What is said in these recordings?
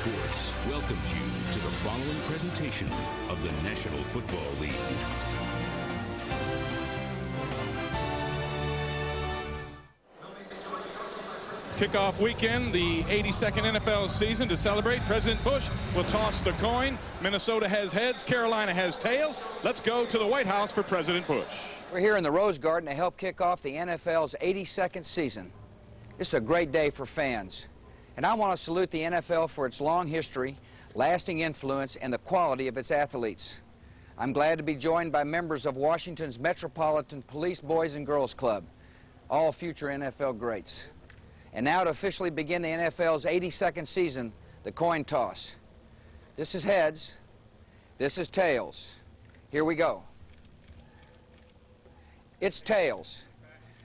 Sports welcomes you to the following presentation of the National Football League. Kickoff weekend, the 82nd NFL season. To celebrate, President Bush will toss the coin. Minnesota has heads, Carolina has tails. Let's go to the White House for President Bush. We're here in the Rose Garden to help kick off the NFL's 82nd season. This is a great day for fans. And I want to salute the NFL for its long history, lasting influence, and the quality of its athletes. I'm glad to be joined by members of Washington's Metropolitan Police Boys and Girls Club, all future NFL greats. And now to officially begin the NFL's 82nd season, the coin toss. This is heads, this is tails. Here we go. It's tails.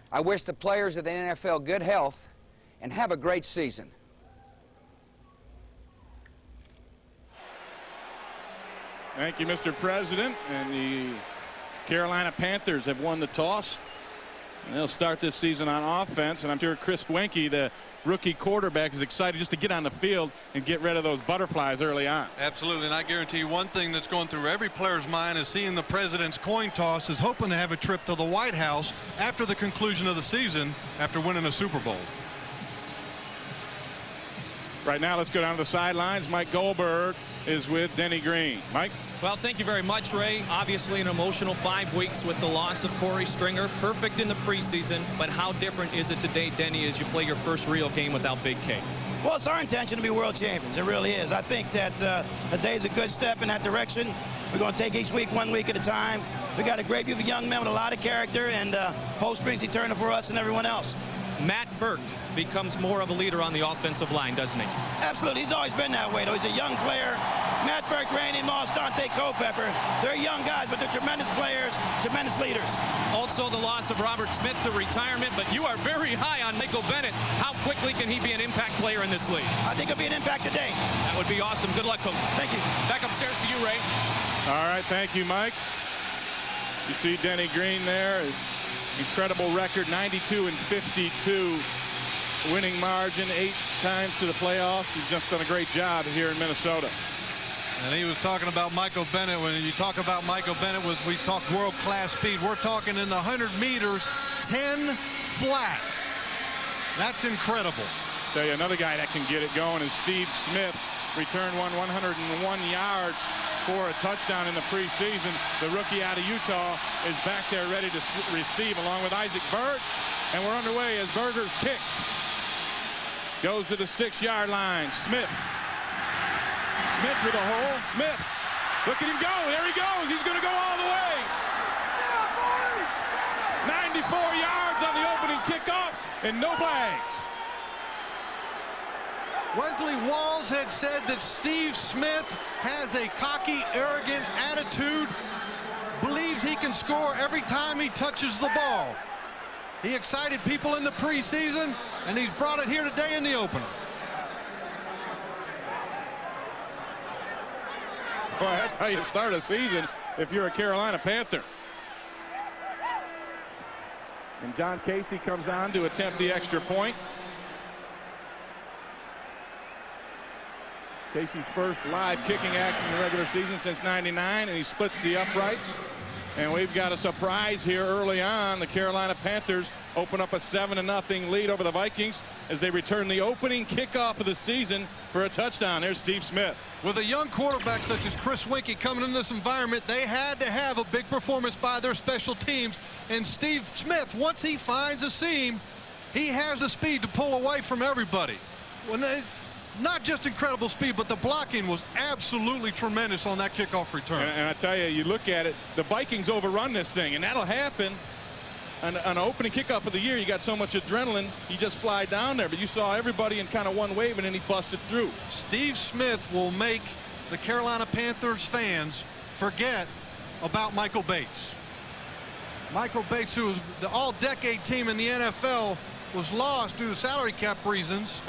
I wish the players of the NFL good health and have a great season. Thank you, Mr. President. And the Carolina Panthers have won the toss. And they'll start this season on offense, and I'm sure Chris Wenke, the rookie quarterback, is excited just to get on the field and get rid of those butterflies early on. Absolutely, and I guarantee you one thing that's going through every player's mind is seeing the president's coin toss, is hoping to have a trip to the White House after the conclusion of the season, after winning a Super Bowl. Right now, let's go down to the sidelines. Mike Goldberg is with Denny Green. Mike? Well, thank you very much, Ray. Obviously an emotional 5 weeks with the loss of Corey Stringer. Perfect in the preseason, but how different is it today, Denny, as you play your first real game without Big K? Well, it's our intention to be world champions. It really is. I think that today's a good step in that direction. We're going to take each week 1 week at a time. We got a great group of young men with a lot of character, and hope springs eternal for us and everyone else. Matt Burke becomes more of a leader on the offensive line, doesn't he? Absolutely. He's always been that way, though. He's a young player. Matt Burke, Randy Moss, Dante Culpepper. They're young guys, but they're tremendous players, tremendous leaders. Also the loss of Robert Smith to retirement, but you are very high on Michael Bennett. How quickly can he be an impact player in this league? I think he'll be an impact today. That would be awesome. Good luck, Coach. Thank you. Back upstairs to you, Ray. All right, thank you, Mike. You see Denny Green there. Incredible record, 92-52 winning margin, 8 times to the playoffs. He's just done a great job here in Minnesota. And he was talking about Michael Bennett. When you talk about Michael Bennett, we talk world-class speed. We're talking in the 100 meters, 10 flat. That's incredible. Tell you, another guy that can get it going is Steve Smith. Returned 101 yards for a touchdown in the preseason. The rookie out of Utah is back there ready to receive along with Isaac Byrd. And we're underway as Berger's kick goes to the 6-yard line. Smith with a hole. Smith, look at him go. There he goes. He's going to go all the way. 94 yards on the opening kickoff and no flags. Wesley Walls had said that Steve Smith has a cocky, arrogant attitude, believes he can score every time he touches the ball. He excited people in the preseason, and he's brought it here today in the opener. Boy, that's how you start a season if you're a Carolina Panther. And John Casey comes on to attempt the extra point. Casey's first live kicking action in the regular season since '99, and he splits the uprights. And we've got a surprise here early on. The Carolina Panthers open up a 7-0 lead over the Vikings as they return the opening kickoff of the season for a touchdown. There's Steve Smith. With a young quarterback such as Chris Wenke coming in this environment, they had to have a big performance by their special teams. And Steve Smith, once he finds a seam, he has the speed to pull away from everybody. Not just incredible speed, but the blocking was absolutely tremendous on that kickoff return. And I tell you, you look at it, the Vikings overrun this thing, and that'll happen on an opening kickoff of the year. You got so much adrenaline, you just fly down there. But you saw everybody in kind of one wave, and then he busted through. Steve Smith will make the Carolina Panthers fans forget about Michael Bates. Michael Bates, who was the all-decade team in the NFL, was lost due to salary cap reasons.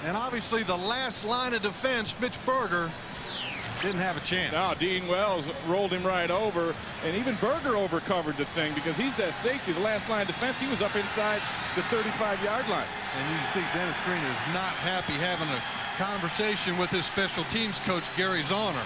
And obviously the last line of defense, Mitch Berger, didn't have a chance. No, Dean Wells rolled him right over, and even Berger overcovered the thing because he's that safety. The last line of defense, he was up inside the 35-yard line. And you can see Dennis Green is not happy having to conversation with his special teams coach, Gary Zahner.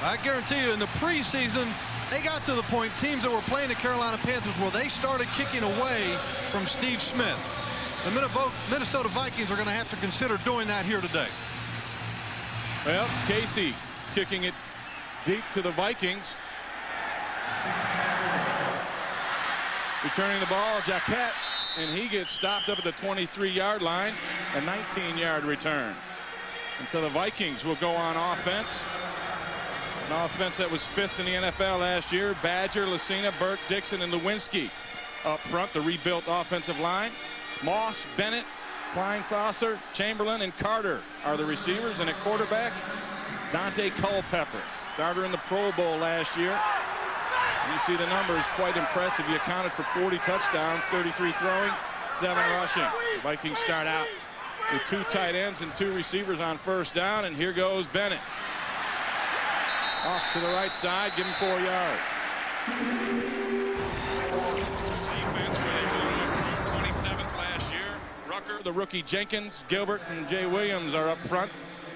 I guarantee you in the preseason, they got to the point, teams that were playing the Carolina Panthers, where they started kicking away from Steve Smith. The Minnesota Vikings are going to have to consider doing that here today. Well, Casey kicking it deep to the Vikings. Returning the ball, Jaquette, and he gets stopped up at the 23-yard line. A 19-yard return. And so the Vikings will go on offense. An offense that was 5th in the NFL last year. Badger, Lucina, Burke, Dixon, and Lewinsky up front, the rebuilt offensive line. Moss, Bennett, Kleinsasser, Chamberlain, and Carter are the receivers. And at quarterback, Dante Culpepper, starter in the Pro Bowl last year. You see the numbers, quite impressive. He accounted for 40 touchdowns, 33 throwing, 7 rushing. The Vikings start out with 2 tight ends and 2 receivers on first down, and here goes Bennett. Off to the right side, give him 4 yards. Defense where they won 27th last year. Rucker, the rookie Jenkins, Gilbert, and Jay Williams are up front.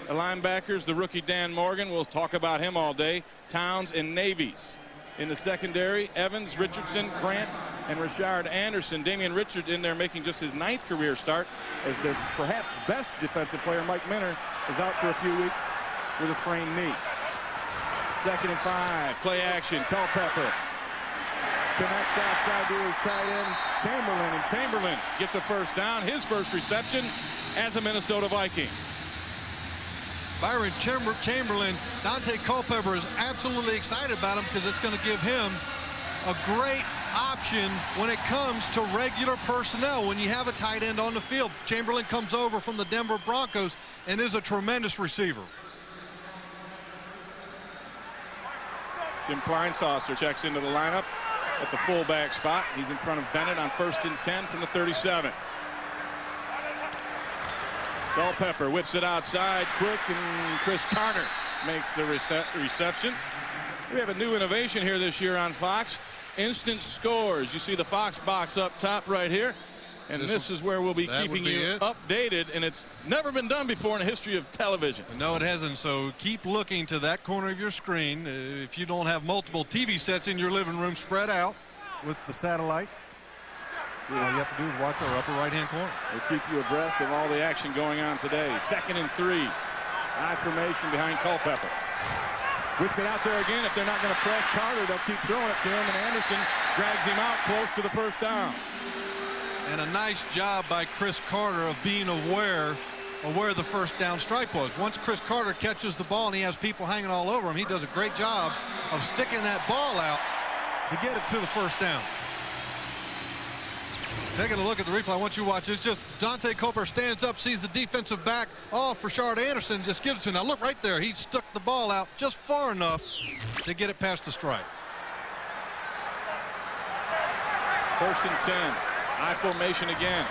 The linebackers, the rookie Dan Morgan, we'll talk about him all day. Towns and Navies. In the secondary, Evans, Richardson, Grant, and Rashard Anderson. Damian Richard in there making just his 9th career start, as the perhaps best defensive player, Mike Minner, is out for a few weeks with a sprained knee. 2nd and 5, play action, Culpepper connects outside to his tight end, Chamberlain, and Chamberlain gets a first down, his first reception as a Minnesota Viking. Byron Chamberlain, Dante Culpepper is absolutely excited about him because it's going to give him a great option when it comes to regular personnel. When you have a tight end on the field, Chamberlain comes over from the Denver Broncos and is a tremendous receiver. Jim Kleinsasser checks into the lineup at the fullback spot. He's in front of Bennett on 1st and 10 from the 37. Culpepper whips it outside quick, and Chris Carter makes the reception. We have a new innovation here this year on Fox. Instant scores. You see the Fox box up top right here. And this is where we'll be keeping you updated. And it's never been done before in the history of television. No, it hasn't. So keep looking to that corner of your screen. If you don't have multiple TV sets in your living room spread out with the satellite, all you have to do is watch our upper right-hand corner. We'll keep you abreast of all the action going on today. 2nd and 3. High formation behind Culpepper. Whips it out there again. If they're not going to press Carter, they'll keep throwing it to him, and Anderson drags him out close to the first down. And a nice job by Chris Carter of being aware of where the first down stripe was. Once Chris Carter catches the ball and he has people hanging all over him, he does a great job of sticking that ball out to get it to the first down. Taking a look at the replay, I want you to watch. It's just Dante Culpepper stands up, sees the defensive back off. Rashard Anderson just gives it to him. Now look right there. He stuck the ball out just far enough to get it past the stripe. 1st and 10. High formation again.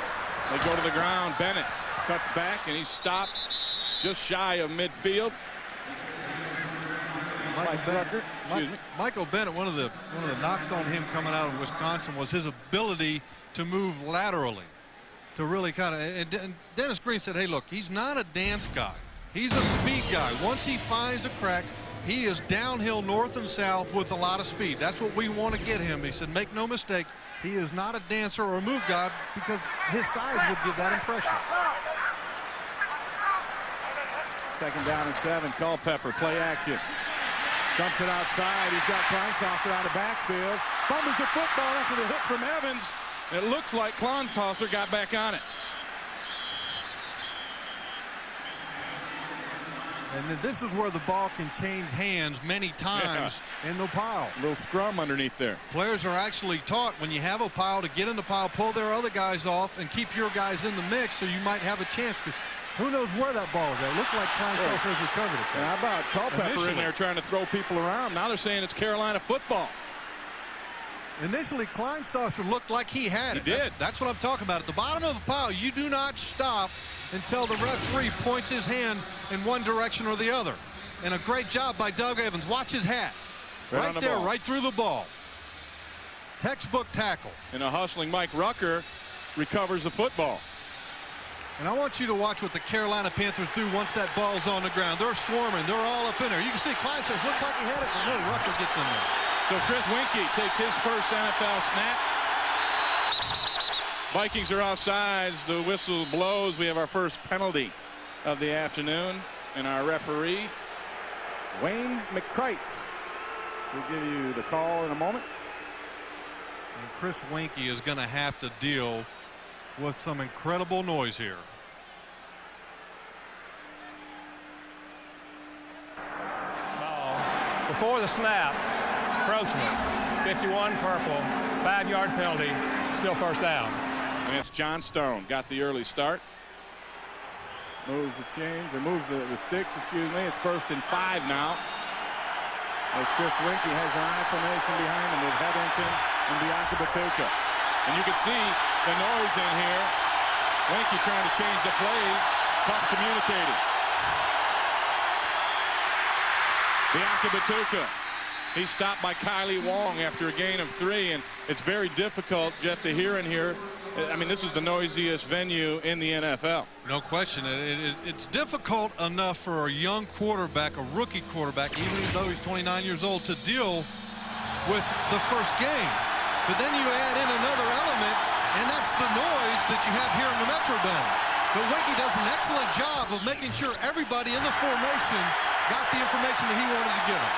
They go to the ground. Bennett cuts back, and he's stopped just shy of midfield. Michael Bennett, one of the knocks on him coming out of Wisconsin was his ability to move laterally, to really kind of, and Dennis Green said, hey, look, he's not a dance guy. He's a speed guy. Once he finds a crack, he is downhill north and south with a lot of speed. That's what we want to get him. He said, make no mistake, he is not a dancer or a move guy because his size would give that impression. 2nd down and 7. Culpepper, play action. Dumps it outside. He's got Kleinsasser out of backfield. Fumbles the football after the hit from Evans. It looks like Kleinsasser got back on it. And then this is where the ball can change hands many times in the pile. A little scrum underneath there. Players are actually taught when you have a pile to get in the pile, pull their other guys off, and keep your guys in the mix so you might have a chance. Who knows where that ball is at? It looks like Kleinsasser has recovered it. How about Culpepper in there trying to throw people around? Now they're saying it's Carolina football. Initially, Kleinsasser looked like he had it. He did. That's what I'm talking about. At the bottom of a pile, you do not stop until the referee points his hand in one direction or the other. And a great job by Doug Evans. Watch his hat. Right there, right through the ball. Textbook tackle. And a hustling Mike Rucker recovers the football. And I want you to watch what the Carolina Panthers do once that ball's on the ground. They're swarming. They're all up in there. You can see Klein says, looks like he had it, but no, Rucker gets in there. So Chris Winkie takes his first NFL snap. Vikings are offsides. The whistle blows. We have our first penalty of the afternoon. And our referee, Wayne McCrite, will give you the call in a moment. And Chris Winkie is going to have to deal with some incredible noise here. Before the snap, encroachment, 51 purple, 5-yard penalty, still first down. And it's John Stone, got the early start. Moves the chains, or moves the sticks, excuse me. It's 1st and 5 now. As Chris Winkie has an eye formation behind him with Hetherington and Bianca Batuka. And you can see the noise in here. Winkie trying to change the play. Tough communicating. Bianca Batuka. He's stopped by Kylie Wong after a gain of 3, and it's very difficult, Jeff, to hear in here. I mean, this is the noisiest venue in the NFL. No question. It's difficult enough for a young quarterback, a rookie quarterback, even though he's 29 years old, to deal with the first game. But then you add in another element, and that's the noise that you have here in the Metrodome. But Winkie does an excellent job of making sure everybody in the formation got the information that he wanted to give them.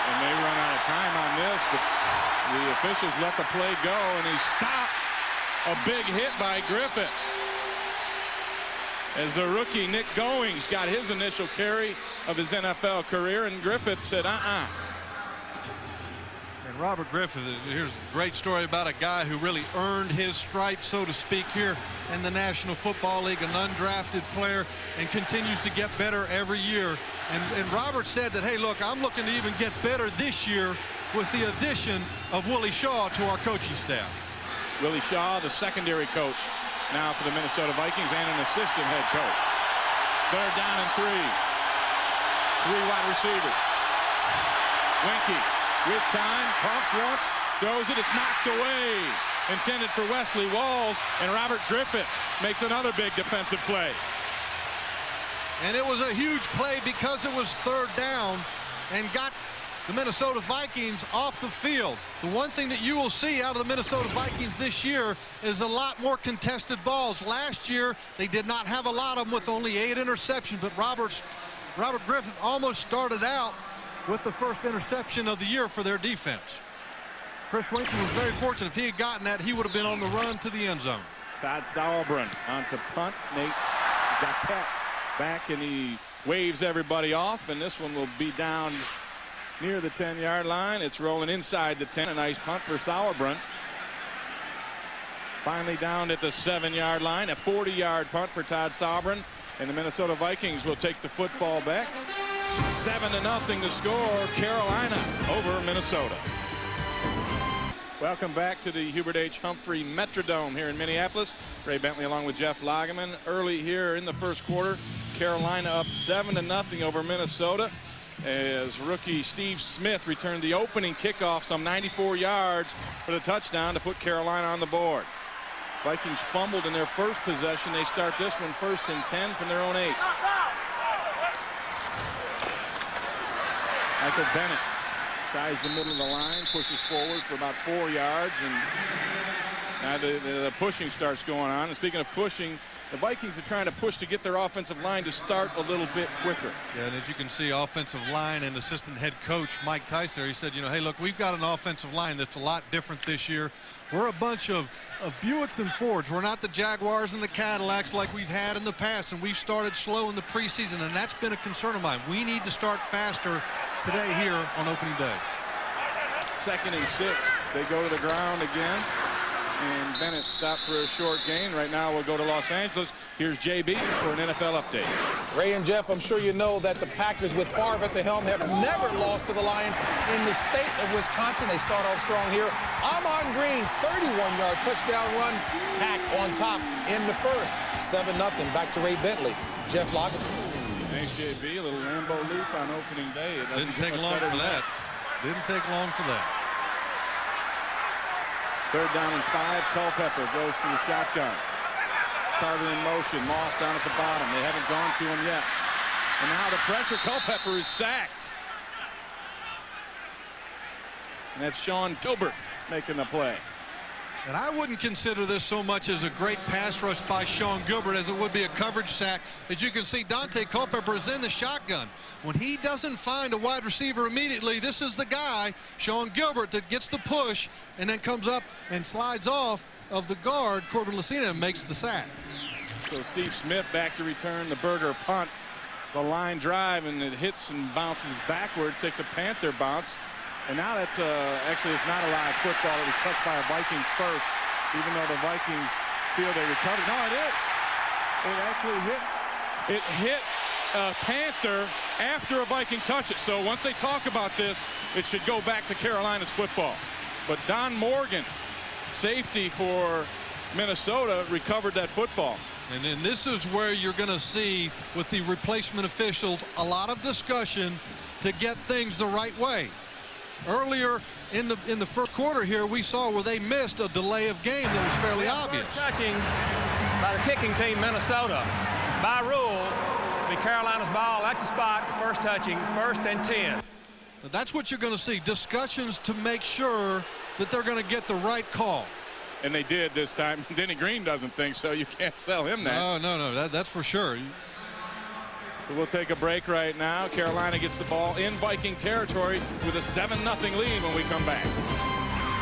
And they run out of time on this, but the officials let the play go, and he stopped. A big hit by Griffith. As the rookie Nick Goings got his initial carry of his NFL career, and Griffith said, And Robert Griffith, here's a great story about a guy who really earned his stripes, so to speak, here in the National Football League, an undrafted player, and continues to get better every year. And Robert said that, hey, look, I'm looking to even get better this year with the addition of Willie Shaw to our coaching staff. Willie Shaw, the secondary coach now for the Minnesota Vikings and an assistant head coach. 3rd down and 3. 3 wide receivers. Winkie with time, pumps once, throws it, it's knocked away. Intended for Wesley Walls, and Robert Griffith makes another big defensive play. And it was a huge play because it was 3rd down and got the Minnesota Vikings off the field. The one thing that you will see out of the Minnesota Vikings this year is a lot more contested balls. Last year, they did not have a lot of them with only 8 interceptions, but Robert Griffith almost started out with the first interception of the year for their defense. Chris Winkie was very fortunate. If he had gotten that, he would have been on the run to the end zone. Todd Sauerbrunn on to punt. Nate Jacquet back, and he waves everybody off, and this one will be down near the 10-yard line. It's rolling inside the 10. A nice punt for Sauerbrunn. Finally down at the 7-yard line. A 40-yard punt for Todd Sauerbrunn. And the Minnesota Vikings will take the football back. 7-0 to score. Carolina over Minnesota. Welcome back to the Hubert H. Humphrey Metrodome here in Minneapolis. Ray Bentley along with Jeff Lageman. Early here in the first quarter, Carolina up 7-0 over Minnesota, as rookie Steve Smith returned the opening kickoff some 94 yards for the touchdown to put Carolina on the board. Vikings fumbled in their first possession. They start this one 1st and 10 from their own 8. Michael Bennett tries the middle of the line, pushes forward for about 4 yards, and now the pushing starts going on. And speaking of pushing, the Vikings are trying to push to get their offensive line to start a little bit quicker. Yeah, and as you can see, offensive line and assistant head coach Mike Tice there, he said, hey, look, we've got an offensive line that's a lot different this year. We're a bunch of Buicks and Fords. We're not the Jaguars and the Cadillacs like we've had in the past, and we've started slow in the preseason, and that's been a concern of mine. We need to start faster today here on opening day. 2nd and 6. They go to the ground again. And Bennett stopped for a short gain. Right now we'll go to Los Angeles. Here's JB for an NFL update. Ray and Jeff, I'm sure you know that the Packers with Favre at the helm have never lost to the Lions in the state of Wisconsin. They start off strong here. Ahman Green, 31-yard touchdown run. Pack on top in the first. 7-0. Back to Ray Bentley. Jeff Lockett. Thanks, JB. A little Lambeau Loop on opening day. Didn't take long for that. Didn't take long for that. Third down and 5. Culpepper goes to the shotgun. Carter in motion. Moss down at the bottom. They haven't gone to him yet. And now the pressure. Culpepper is sacked. And that's Sean Gilbert making the play. And I wouldn't consider this so much as a great pass rush by Sean Gilbert as it would be a coverage sack. As you can see, Dante Culpepper is in the shotgun. When he doesn't find a wide receiver immediately, this is the guy, Sean Gilbert, that gets the push and then comes up and slides off of the guard, Corbin Lucina, and makes the sack. So Steve Smith back to return the Berger punt. It's a line drive, and it hits and bounces backwards, takes a Panther bounce. And now that's actually it's not a live football. It was touched by a Viking first, even though the Vikings feel they recovered. No, it is. It actually hit a Panther after a Viking touched it. So once they talk about this, it should go back to Carolina's football. But Don Morgan, safety for Minnesota, recovered that football. And then this is where you're going to see, with the replacement officials, a lot of discussion to get things the right way. Earlier in the first quarter here, we saw where they missed a delay of game that was fairly obvious. First touching by the kicking team, Minnesota. By rule, it'll be Carolina's ball at the spot, first touching, 1st and 10. So that's what you're going to see, discussions to make sure that they're going to get the right call. And they did this time. Denny Green doesn't think so. You can't sell him that. No, that's for sure. So we'll take a break right now. Carolina gets the ball in Viking territory with a 7-0 lead when we come back.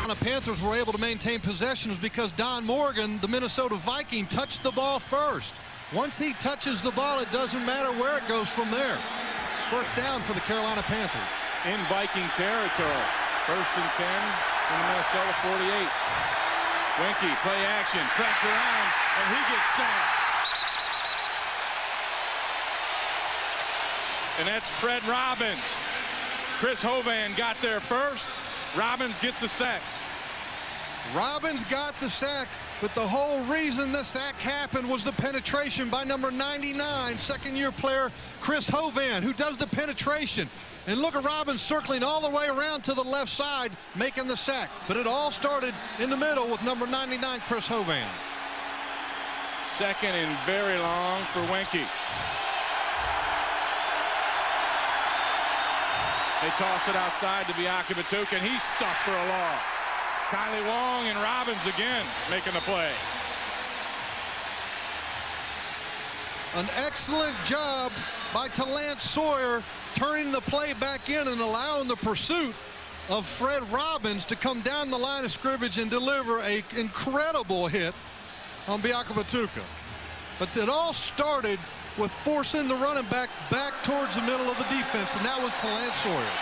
The Panthers were able to maintain possession because Don Morgan, the Minnesota Viking, touched the ball first. Once he touches the ball, it doesn't matter where it goes from there. First down for the Carolina Panthers. In Viking territory. 1st and 10 in the Minnesota 48. Winky, play action, pressure on, and he gets sacked. And that's Fred Robbins. Chris Hovan got there first. Robbins gets the sack. Robbins got the sack, but the whole reason the sack happened was the penetration by number 99, second-year player Chris Hovan, who does the penetration. And look at Robbins circling all the way around to the left side, making the sack. But it all started in the middle with number 99, Chris Hovan. Second and very long for Winky. They toss it outside to Biakabutuka, and he's stuck for a loss. Kylie Wong and Robbins again making the play. An excellent job by Talent Sawyer turning the play back in and allowing the pursuit of Fred Robbins to come down the line of scrimmage and deliver an incredible hit on Biakabutuka. But it all started with forcing the running back towards the middle of the defense, and that was Talent Sawyer.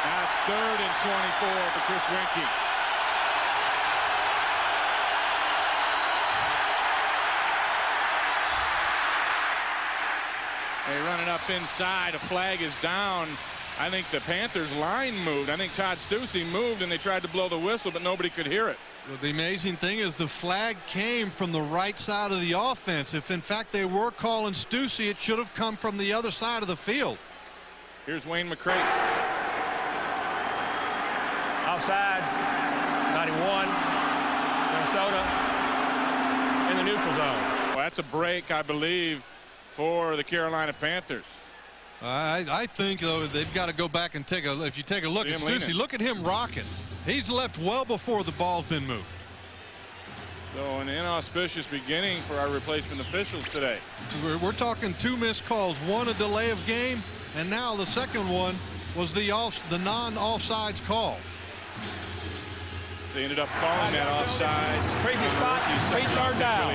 Now it's 3rd and 24 for Chris Winky. They run it up inside. A flag is down. I think the Panthers line moved. I think Todd Stussy moved, and they tried to blow the whistle, but nobody could hear it. Well, the amazing thing is the flag came from the right side of the offense. If, in fact, they were calling Stussy, it should have come from the other side of the field. Here's Wayne McCray. Offsides, 91, Minnesota in the neutral zone. Well, that's a break, I believe, for the Carolina Panthers. I think, though, they've got to go back and take a look. If you take a look at Stussy, look at him rocking. He's left well before the ball's been moved. So an inauspicious beginning for our replacement officials today. We're talking 2 missed calls, 1 a delay of game, and now the second one was the non-offsides call. They ended up calling that offsides. Previous spot, 3rd down.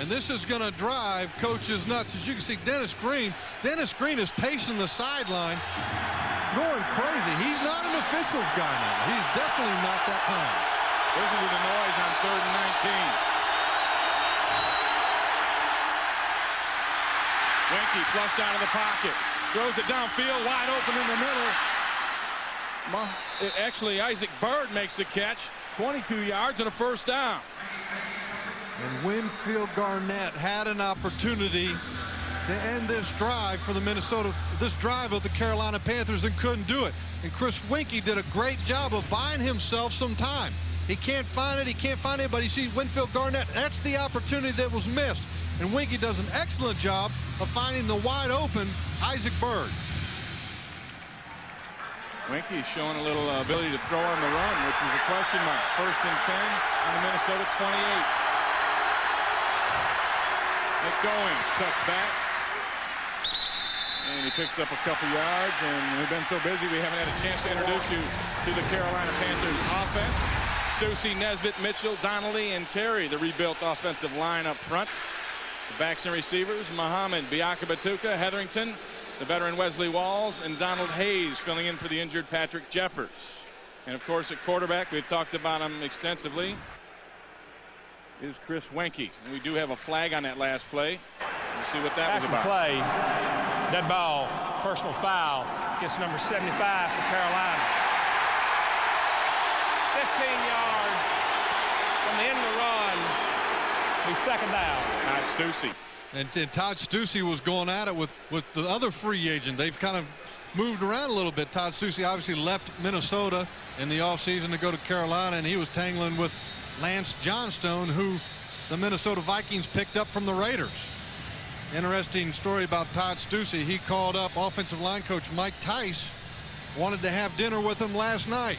And this is going to drive coaches nuts. As you can see, Dennis Green is pacing the sideline, going crazy. He's not an officials guy now. He's definitely not that kind. Listen to the noise on 3rd and 19. Winky flushed out of the pocket. Throws it downfield, wide open in the middle. Actually, Isaac Bird makes the catch. 22 yards and a 1st down. And Winfield Garnett had an opportunity to end this drive for the this drive of the Carolina Panthers, and couldn't do it. And Chris Winkie did a great job of buying himself some time. He can't find it. He can't find it, but he sees Winfield Garnett. That's the opportunity that was missed. And Winkie does an excellent job of finding the wide open Isaac Byrd. Winkie showing a little ability to throw on the run, which was a question mark. 1st and 10 on the Minnesota 28. Nick Goings cuts back. And he picks up a couple yards, and we've been so busy we haven't had a chance to introduce you to the Carolina Panthers offense. Stussy, Nesbitt, Mitchell, Donnelly, and Terry, the rebuilt offensive line up front. The backs and receivers, Muhammad, Biakabatuka, Hetherington, the veteran Wesley Walls, and Donald Hayes filling in for the injured Patrick Jeffers. And of course at quarterback, we've talked about him extensively, is Chris Winkie. And we do have a flag on that last play. We'll see what that was about. Play, dead ball, personal foul, gets number 75 for Carolina. 15 yards from the end of the run. He's 2nd down. Todd Stussy. And Todd Stussy was going at it with the other free agent. They've kind of moved around a little bit. Todd Stussy obviously left Minnesota in the offseason to go to Carolina, and he was tangling with Lance Johnstone, who the Minnesota Vikings picked up from the Raiders. Interesting story about Todd Stussy. He called up offensive line coach Mike Tice, wanted to have dinner with him last night.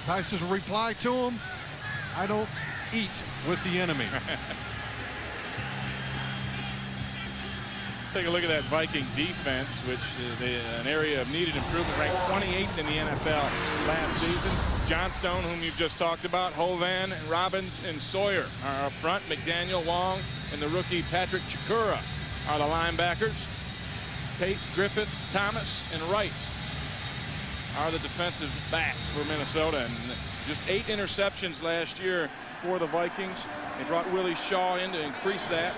Tice's reply to him, "I don't eat with the enemy." Take a look at that Viking defense, which is an area of needed improvement, ranked 28th in the NFL last season. Johnstone, whom you've just talked about, Hovan, Robbins, and Sawyer are up front. McDaniel, Wong, and the rookie Patrick Chikura are the linebackers. Tate, Griffith, Thomas, and Wright are the defensive backs for Minnesota. And just 8 interceptions last year for the Vikings. They brought Willie Shaw in to increase that.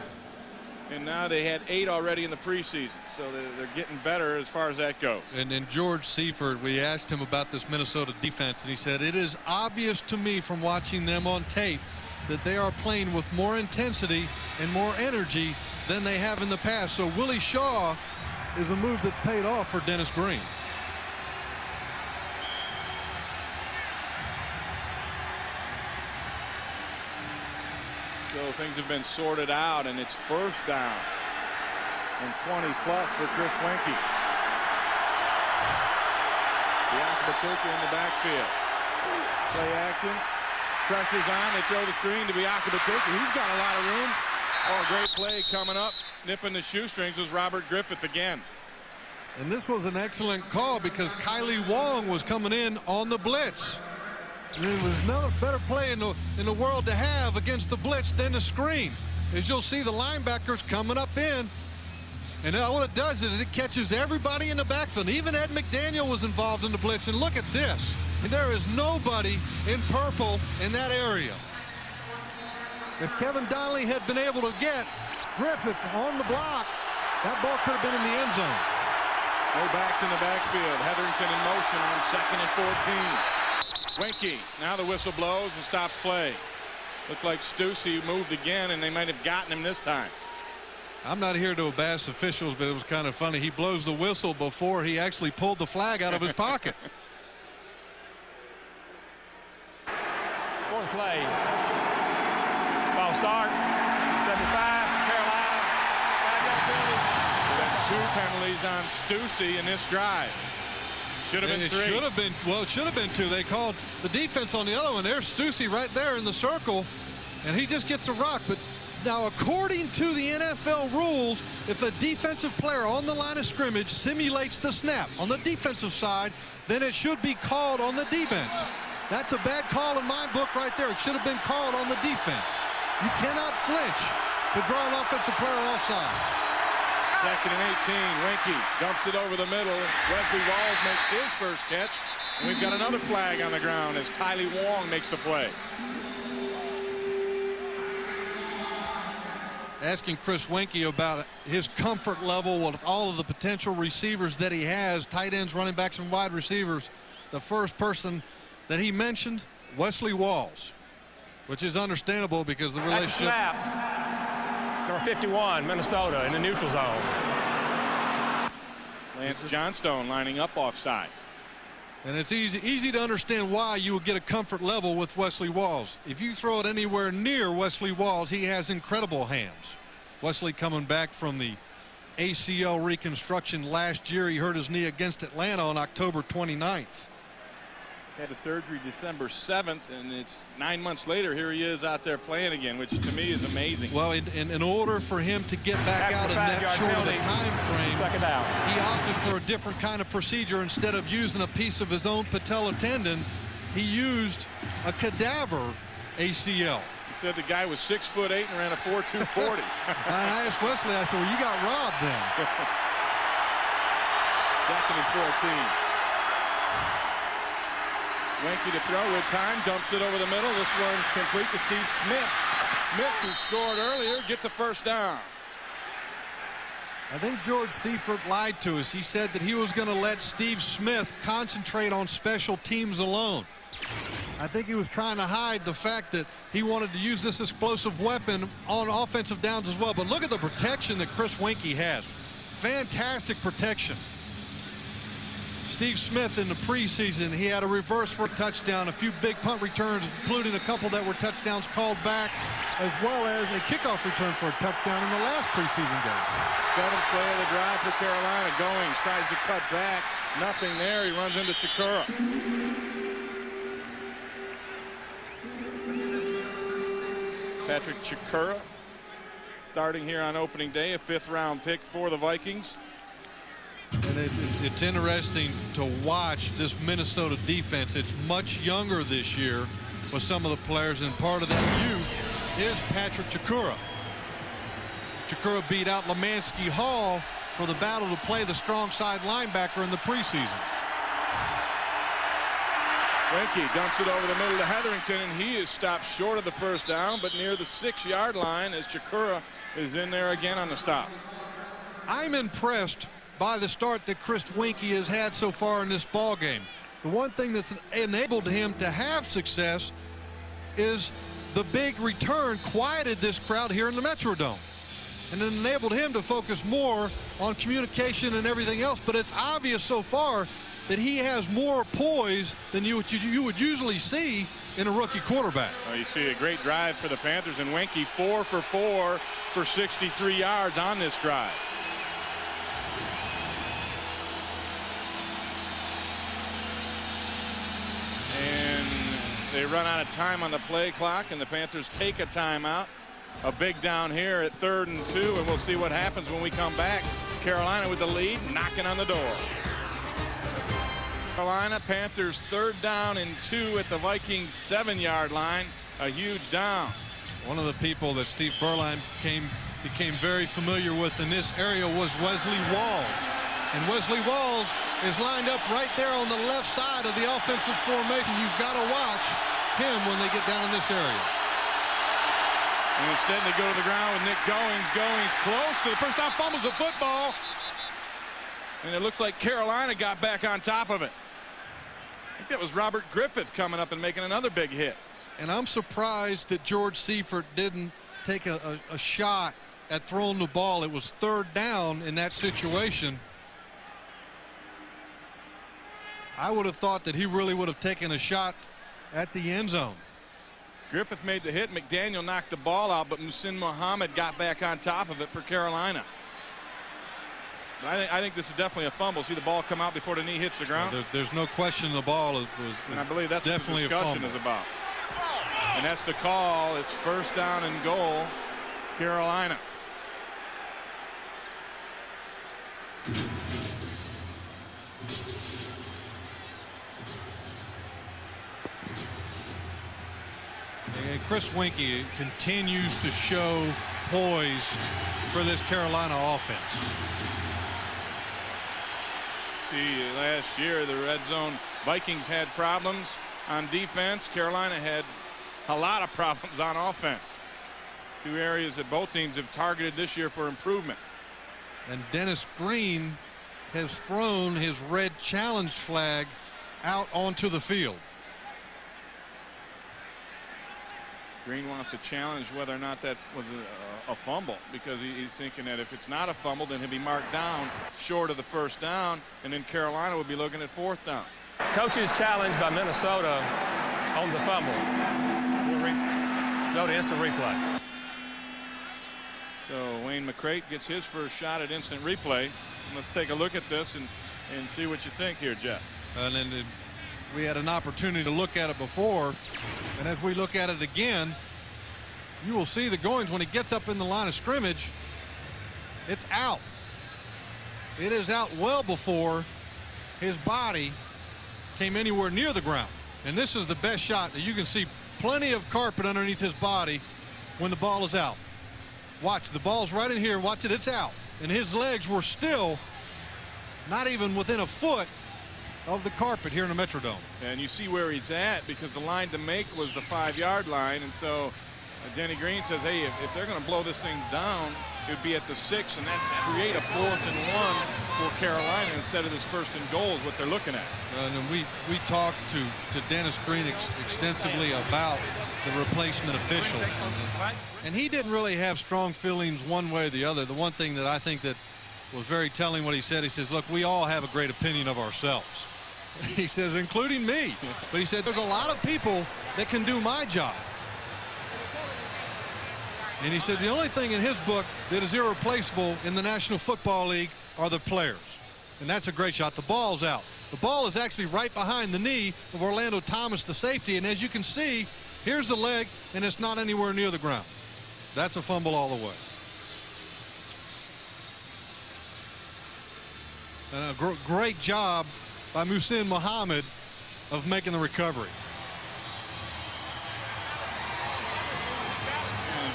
And now they had 8 already in the preseason, so they're getting better as far as that goes. And then George Seifert, we asked him about this Minnesota defense, and he said, "It is obvious to me from watching them on tape that they are playing with more intensity and more energy than they have in the past." So Willie Shaw is a move that's paid off for Dennis Green. So things have been sorted out, and it's 1st down and 20 plus for Chris Winkie. Biakabatuka in the backfield. Play action. Pressure's on. They throw the screen to Biakabatuka. He's got a lot of room. Oh, a great play coming up. Nipping the shoestrings was Robert Griffith again. And this was an excellent call because Kylie Wong was coming in on the blitz. There was no better play in the world to have against the blitz than the screen. As you'll see, the linebackers coming up in, and what it does is it catches everybody in the backfield. Even Ed McDaniel was involved in the blitz, and look at this. There is nobody in purple in that area. If Kevin Donnelly had been able to get Griffith on the block, that ball could have been in the end zone. No backs in the backfield. Hetherington in motion on 2nd and 14. Winkie, now the whistle blows and stops play. Looked like Stussy moved again, and they might have gotten him this time. I'm not here to bash officials, but it was kind of funny. He blows the whistle before he actually pulled the flag out of his pocket. Fourth play. Ball start. 75, Carolina. 5-yard penalty. So that's 2 penalties on Stussy in this drive. Should have been 3. It should have been 2. They called the defense on the other one. There's Stussy right there in the circle, and he just gets a rock. But now, according to the NFL rules, if a defensive player on the line of scrimmage simulates the snap on the defensive side, then it should be called on the defense. That's a bad call in my book right there. It should have been called on the defense. You cannot flinch to draw an offensive player offside. 2nd and 18. Winkie dumps it over the middle. Wesley Walls makes his first catch. And we've got another flag on the ground as Kylie Wong makes the play. Asking Chris Winkie about his comfort level with all of the potential receivers that he has, tight ends, running backs, and wide receivers. The first person that he mentioned, Wesley Walls, which is understandable because the relationship. They're 51, Minnesota in the neutral zone. Lance Johnstone lining up off sides. And it's easy to understand why you would get a comfort level with Wesley Walls. If you throw it anywhere near Wesley Walls, he has incredible hands. Wesley coming back from the ACL reconstruction last year. He hurt his knee against Atlanta on October 29th. Had the surgery December 7th, and it's 9 months later. Here he is out there playing again, which to me is amazing. Well, in order for him to get back out in that short of a time frame, second down, he opted for a different kind of procedure. Instead of using a piece of his own patella tendon, he used a cadaver ACL. He said the guy was 6'8" and ran a 4.240. I asked Wesley, I said, well, you got robbed then. Second and 14. Wenke to throw with time, dumps it over the middle. This one's complete to Steve Smith. Smith, who scored earlier, gets a first down. I think George Seifert lied to us. He said that he was going to let Steve Smith concentrate on special teams alone. I think he was trying to hide the fact that he wanted to use this explosive weapon on offensive downs as well. But look at the protection that Chris Wenke has. Fantastic protection. Steve Smith in the preseason, he had a reverse for a touchdown, a few big punt returns, including a couple that were touchdowns called back, as well as a kickoff return for a touchdown in the last preseason game. Seventh play of the drive for Carolina. Goings tries to cut back. Nothing there. He runs into Chikura. Patrick Chikura starting here on opening day, a 5th-round pick for the Vikings. And it's interesting to watch this Minnesota defense. It's much younger this year with some of the players, and part of that youth is Patrick Chikura. Chikura beat out Lemansky Hall for the battle to play the strong side linebacker in the preseason. Wenke dumps it over the middle to Hetherington, and he is stopped short of the first down, but near the 6-yard line as Chikura is in there again on the stop. I'm impressed by the start that Chris Wenke has had so far in this ball game. The one thing that's enabled him to have success is the big return quieted this crowd here in the Metrodome, and it enabled him to focus more on communication and everything else. But it's obvious so far that he has more poise than you would usually see in a rookie quarterback. Well, you see a great drive for the Panthers, and Wenke 4 for 4 for 63 yards on this drive. And they run out of time on the play clock, and the Panthers take a timeout. A big down here at 3rd and 2, and we'll see what happens when we come back. Carolina with the lead, knocking on the door. Carolina Panthers 3rd down and 2 at the Vikings 7-yard line. A huge down. One of the people that Steve Berline became very familiar with in this area was Wesley Walls. And Wesley Walls is lined up right there on the left side of the offensive formation. You've got to watch him when they get down in this area. And instead they go to the ground with Nick Goings. Goings close to the first down, fumbles the football. And it looks like Carolina got back on top of it. I think that was Robert Griffith coming up and making another big hit. And I'm surprised that George Seifert didn't take a shot at throwing the ball. It was 3rd down in that situation. I would have thought that he really would have taken a shot at the end zone. Griffith made the hit. McDaniel knocked the ball out, but Muhsin Muhammad got back on top of it for Carolina. I think this is definitely a fumble. See the ball come out before the knee hits the ground? There's no question the ball was and I believe that's definitely what the discussion is about. And that's the call. It's 1st down and goal, Carolina. And Chris Wenke continues to show poise for this Carolina offense. See, last year the red zone Vikings had problems on defense. Carolina had a lot of problems on offense. 2 areas that both teams have targeted this year for improvement. And Dennis Green has thrown his red challenge flag out onto the field. Green wants to challenge whether or not that was a fumble, because he's thinking that if it's not a fumble, then he'll be marked down short of the first down, and then Carolina will be looking at fourth down. Coach's challenge by Minnesota on the fumble. We'll go to instant replay. So Wayne McCrate gets his first shot at instant replay. Let's take a look at this and see what you think here, Jeff. And then we had an opportunity to look at it before, and as we look at it again, you will see that Goins, when he gets up in the line of scrimmage, it's out. It is out well before his body came anywhere near the ground. And this is the best shot that you can see. Plenty of carpet underneath his body when the ball is out. Watch, the ball's right in here. Watch it, it's out. And his legs were still not even within a foot of the carpet here in the Metrodome. And you see where he's at, because the line to make was the 5-yard line. And so Denny Green says, hey, if they're going to blow this thing down, it would be at the 6, and that create a 4th and 1 for Carolina instead of this 1st and goal is what they're looking at. And we talked to Dennis Green extensively about the replacement officials, and he didn't really have strong feelings one way or the other. The one thing that I think that was very telling what he says, look, we all have a great opinion of ourselves. He says, including me. But he said, there's a lot of people that can do my job. And he said the only thing in his book that is irreplaceable in the National Football League are the players. And that's a great shot. The ball's out. The ball is actually right behind the knee of Orlando Thomas, the safety. And as you can see, here's the leg, and it's not anywhere near the ground. That's a fumble all the way. And a great job by Muhsin Muhammad of making the recovery.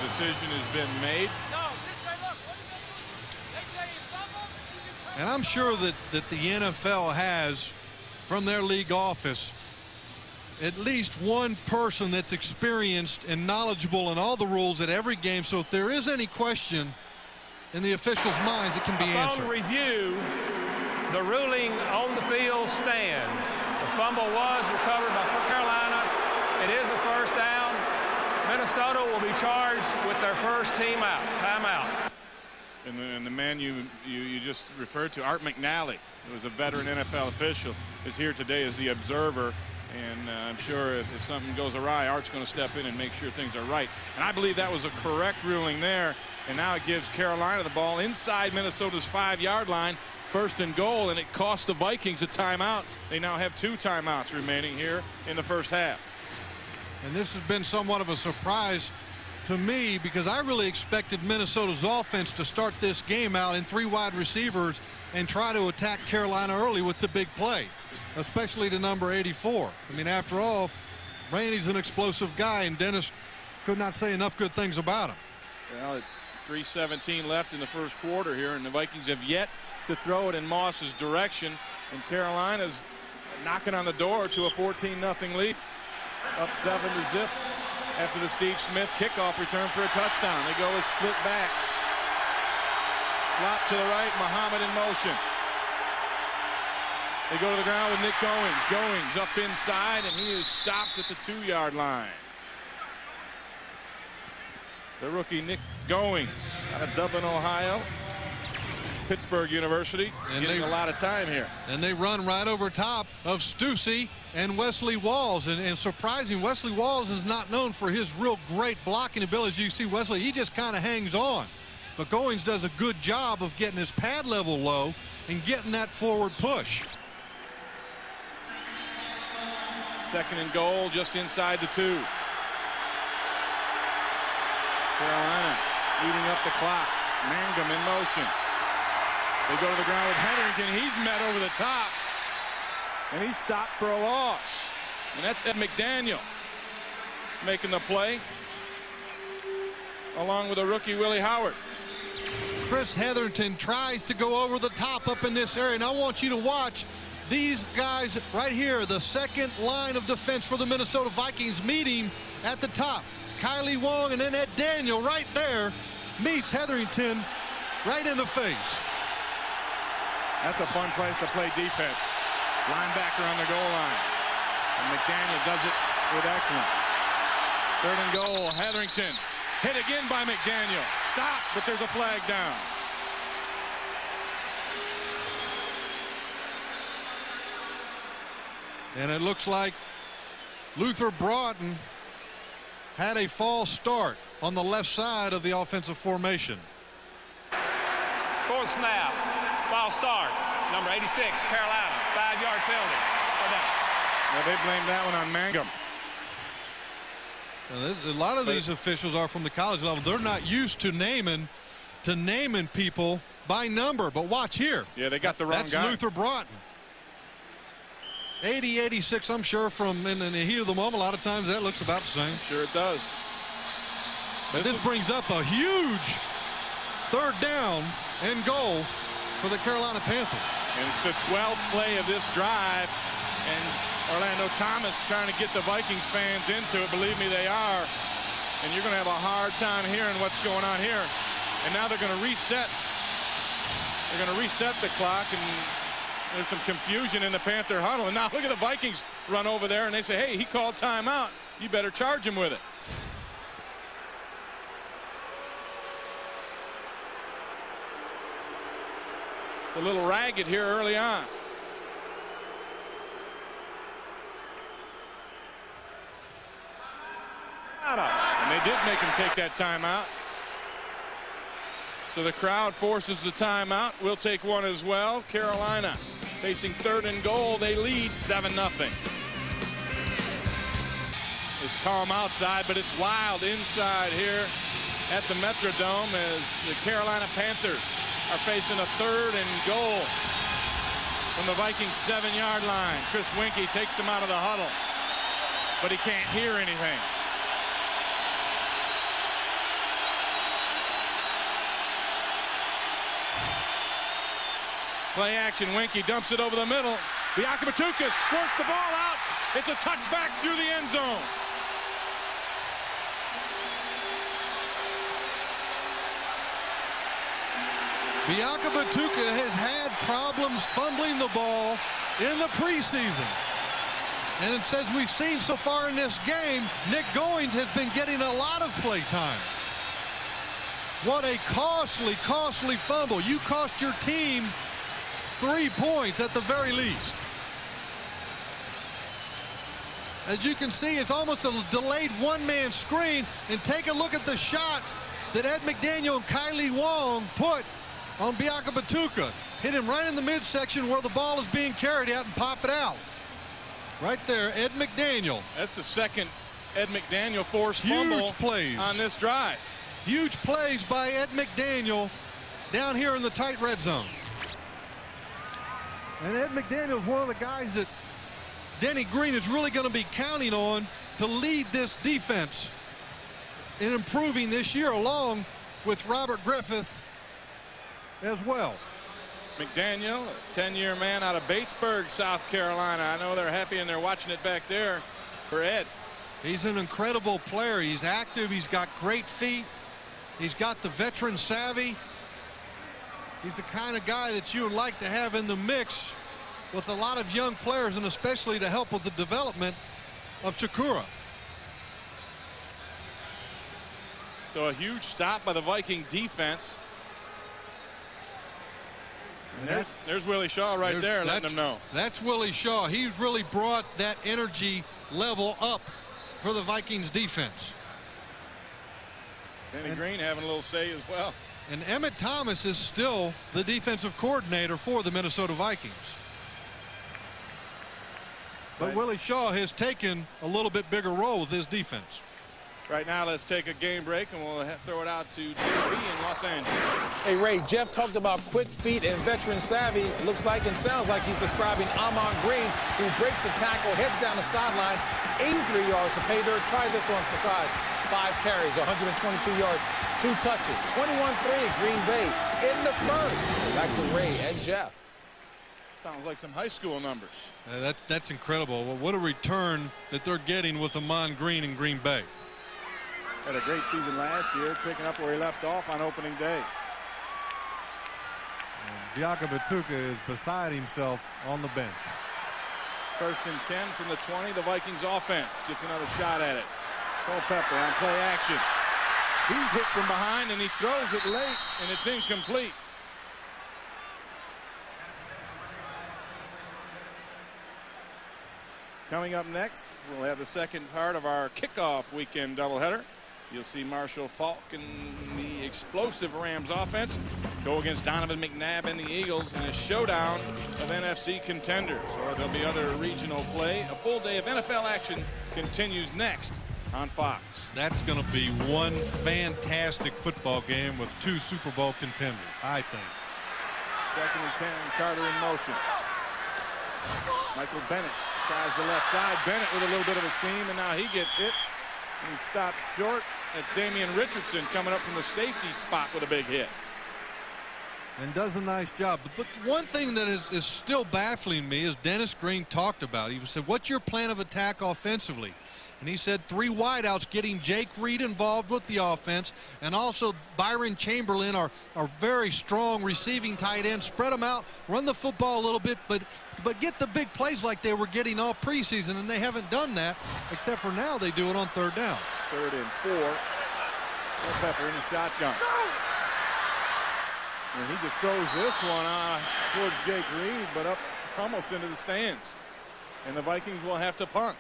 Decision has been made. And I'm sure that the NFL has, from their league office, at least one person that's experienced and knowledgeable in all the rules at every game. So if there is any question in the officials' minds, it can be answered. Upon review, the ruling on the field stands. The fumble was recovered by Carolina. It is a first down. Minnesota will be charged with their first timeout. And the man you just referred to, Art McNally, who was a veteran NFL official, is here today as the observer. And I'm sure if something goes awry, Art's going to step in and make sure things are right. And I believe that was a correct ruling there. And now it gives Carolina the ball inside Minnesota's 5-yard line, 1st and goal, and it cost the Vikings a timeout. They now have 2 timeouts remaining here in the first half. And this has been somewhat of a surprise to me, because I really expected Minnesota's offense to start this game out in 3 wide receivers and try to attack Carolina early with the big play, especially to number 84. I mean, after all, Randy's an explosive guy, and Dennis could not say enough good things about him. Well, it's 3:17 left in the first quarter here, and the Vikings have yet to throw it in Moss's direction, and Carolina's knocking on the door to a 14-0 lead. Up 7-0 after the Steve Smith kickoff return for a touchdown. They go with split backs. Flop to the right, Muhammad in motion. They go to the ground with Nick Goings. Goings up inside, and he is stopped at the 2-yard line. The rookie Nick Goings out of Dublin, Ohio. Pittsburgh University, and getting a lot of time here. And they run right over top of Stussy and Wesley Walls. And surprising, Wesley Walls is not known for his real great blocking ability. You see Wesley, he just kind of hangs on. But Goings does a good job of getting his pad level low and getting that forward push. 2nd and goal just inside the 2. Carolina eating up the clock. Mangum in motion. They go to the ground with Hetherington. He's met over the top, and he's stopped for a loss. And that's Ed McDaniel making the play, along with a rookie, Willie Howard. Chris Hetherington tries to go over the top up in this area. And I want you to watch these guys right here, the 2nd line of defense for the Minnesota Vikings meeting at the top. Kylie Wong and then Ed Daniel right there meets Hetherington right in the face. That's a fun place to play defense. Linebacker on the goal line. And McDaniel does it with excellence. Third and goal. Hetherington hit again by McDaniel. Stop, but there's a flag down. And it looks like Luther Broughton had a false start on the left side of the offensive formation. Fourth snap. False start. Number 86, Carolina. 5-yard penalty. Well, they blame that one on Mangum. Now, a lot of these officials are from the college level. They're not used to naming people by number. But watch here. Yeah, they got the wrong guy. That's Luther Broughton. 80, 86, I'm sure from in the heat of the moment, a lot of times that looks about the same. Sure it does. But this brings up a huge third down and goal for the Carolina Panthers. And it's the 12th play of this drive. And Orlando Thomas trying to get the Vikings fans into it. Believe me, they are. And you're going to have a hard time hearing what's going on here. And now they're going to reset. They're going to reset the clock. And there's some confusion in the Panther huddle. And now look at the Vikings run over there and they say, hey, he called timeout. You better charge him with it. It's a little ragged here early on. And they did make him take that timeout. So the crowd forces the timeout. We'll take one as well. Carolina facing third and goal. They lead 7-0. It's calm outside, but it's wild inside here at the Metrodome as the Carolina Panthers are facing a third and goal from the Vikings 7-yard line. Chris Winkie takes him out of the huddle, but he can't hear anything. Play action. Winkie dumps it over the middle. Biakabatuka squirts the ball out. It's a touchback through the end zone. Biakabatuka has had problems fumbling the ball in the preseason. And it's as we've seen so far in this game, Nick Goings has been getting a lot of play time. What a costly fumble. You cost your team 3 points at the very least. As you can see, it's almost a delayed one-man screen. And take a look at the shot that Ed McDaniel and Kylie Wong put on Biakabatuka. Hit him right in the midsection where the ball is being carried out and pop it out. Right there, Ed McDaniel. That's the second Ed McDaniel forced Huge fumble plays on this drive. Huge plays by Ed McDaniel down here in the tight red zone. And Ed McDaniel is one of the guys that Denny Green is really going to be counting on to lead this defense in improving this year, along with Robert Griffith as well. McDaniel, a 10-year man out of Batesburg, South Carolina. I know they're happy and they're watching it back there for Ed. He's an incredible player. He's active. He's got great feet. He's got the veteran savvy. He's the kind of guy that you would like to have in the mix with a lot of young players, and especially to help with the development of Chikura. So a huge stop by the Viking defense. And there's Willie Shaw right there letting them know. That's Willie Shaw. He's really brought that energy level up for the Vikings defense. Denny Green having a little say as well. And Emmett Thomas is still the defensive coordinator for the Minnesota Vikings. But Willie Shaw has taken a little bit bigger role with his defense. Right now, let's take a game break, and we'll throw it out to JB in Los Angeles. Hey, Ray, Jeff talked about quick feet and veteran savvy. Looks like and sounds like he's describing Amon Green, who breaks a tackle, heads down the sideline, 83 yards to pay dirt. Try this on for size. 5 carries, 122 yards, 2 touches, 21-3 Green Bay in the first. Back to Ray and Jeff. Sounds like some high school numbers. That's incredible. Well, what a return that they're getting with Amon Green in Green Bay. Had a great season last year, picking up where he left off on opening day. Biakabatuka is beside himself on the bench. 1st and 10 from the 20. The Vikings offense gets another shot at it. Culpepper on play action. He's hit from behind, and he throws it late, and it's incomplete. Coming up next, we'll have the second part of our kickoff weekend doubleheader. You'll see Marshall Falk and the explosive Rams offense go against Donovan McNabb and the Eagles in a showdown of NFC contenders. Or there'll be other regional play. A full day of NFL action continues next on Fox. That's going to be one fantastic football game with two Super Bowl contenders, I think. 2nd and 10, Carter in motion. Michael Bennett tries the left side. Bennett with a little bit of a seam, and now he gets hit. He stops short. That's Damian Richardson coming up from the safety spot with a big hit. And does a nice job. But one thing that is still baffling me is Dennis Green talked about. He said, what's your plan of attack offensively? And he said 3 wideouts, getting Jake Reed involved with the offense, and also Byron Chamberlain, our very strong receiving tight end. Spread them out, run the football a little bit, but get the big plays like they were getting all preseason, and they haven't done that, except for now they do it on 3rd down. 3rd and 4. Culpepper in the shotgun. And he just throws this one towards Jake Reed, but up almost into the stands. And the Vikings will have to punt.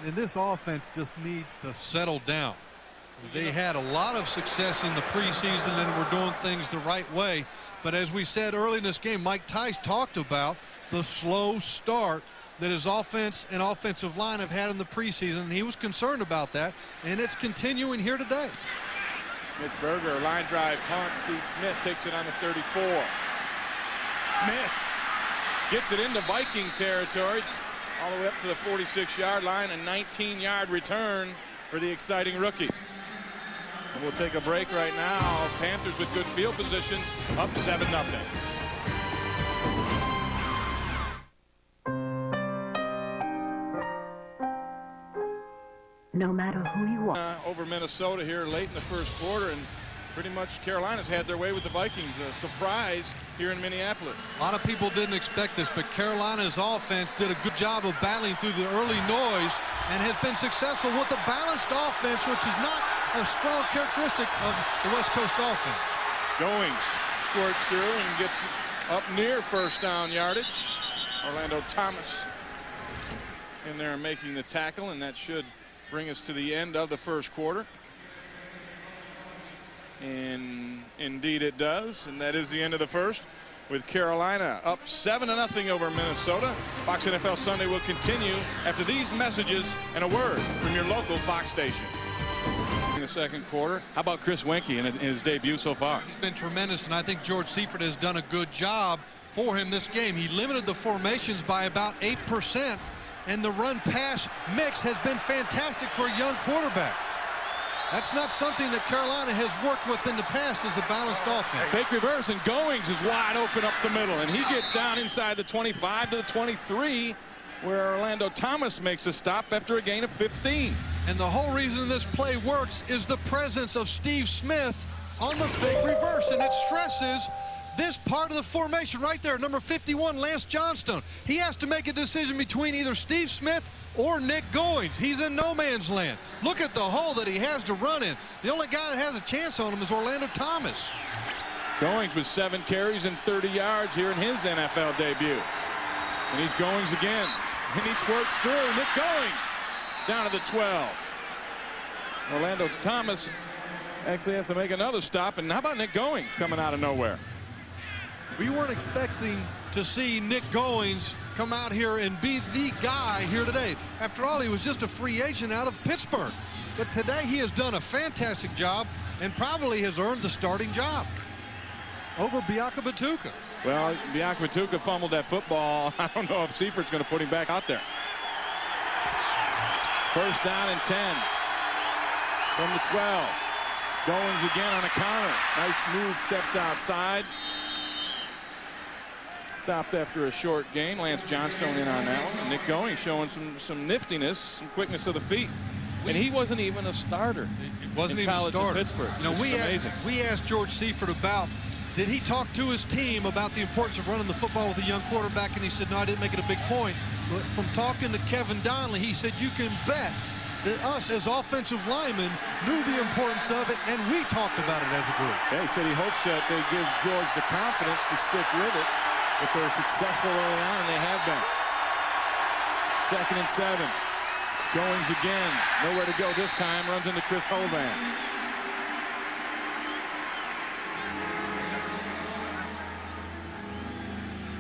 And this offense just needs to settle down. They had a lot of success in the preseason and were doing things the right way. But as we said early in this game, Mike Tice talked about the slow start that his offense and offensive line have had in the preseason. And he was concerned about that, and it's continuing here today. Mitzberger, line drive punt. Steve Smith takes it on the 34. Smith gets it into Viking territory. All the way up to the 46-yard line, a 19-yard return for the exciting rookie. And we'll take a break right now. Panthers with good field position, up 7-0. No matter who you are. Over Minnesota here late in the first quarter, and pretty much Carolina's had their way with the Vikings. A surprise here in Minneapolis. A lot of people didn't expect this, but Carolina's offense did a good job of battling through the early noise and has been successful with a balanced offense, which is not a strong characteristic of the West Coast offense. Goings squirts through and gets up near 1st down yardage. Orlando Thomas in there making the tackle, and that should bring us to the end of the first quarter. And indeed it does, and that is the end of the first, with Carolina up 7-0 over Minnesota. Fox NFL Sunday will continue after these messages and a word from your local Fox station. In the second quarter, how about Chris Wenke in his debut so far? He's been tremendous, and I think George Seifert has done a good job for him this game. He limited the formations by about 8%, and the run-pass mix has been fantastic for a young quarterback. That's not something that Carolina has worked with in the past as a balanced offense. Fake reverse, and Goings is wide open up the middle, and he gets down inside the 25 to the 23, where Orlando Thomas makes a stop after a gain of 15. And the whole reason this play works is the presence of Steve Smith on the fake reverse, and it stresses this part of the formation right there, number 51, Lance Johnstone. He has to make a decision between either Steve Smith or Nick Goings. He's in no man's land. Look at the hole that he has to run in. The only guy that has a chance on him is Orlando Thomas. Goings with 7 carries and 30 yards here in his NFL debut. And he's Goings again. And he squirts through. Nick Goings down to the 12. Orlando Thomas actually has to make another stop. And how about Nick Goings coming out of nowhere? We weren't expecting to see Nick Goings come out here and be the guy here today. After all, he was just a free agent out of Pittsburgh. But today he has done a fantastic job and probably has earned the starting job over Biaka Batuka. Well, Biaka Batuka fumbled that football. I don't know if Seifert's going to put him back out there. 1st down and 10 from the 12. Goings again on a counter. Nice move, steps outside. Stopped after a short gain. Lance Johnstone in on that one. And Nick Goings showing some niftiness, some quickness of the feet. And he wasn't even a starter. He wasn't even a starter. Pittsburgh. You know, we asked George Seifert about, did he talk to his team about the importance of running the football with a young quarterback, and he said, no, I didn't make it a big point. But from talking to Kevin Donnelly, he said you can bet that us as offensive linemen knew the importance of it, and we talked about it as a group. Yeah, he said he hopes that they give George the confidence to stick with it if they're successful early on, and they have been. 2nd and 7. Goings again. Nowhere to go this time. Runs into Chris Hovan.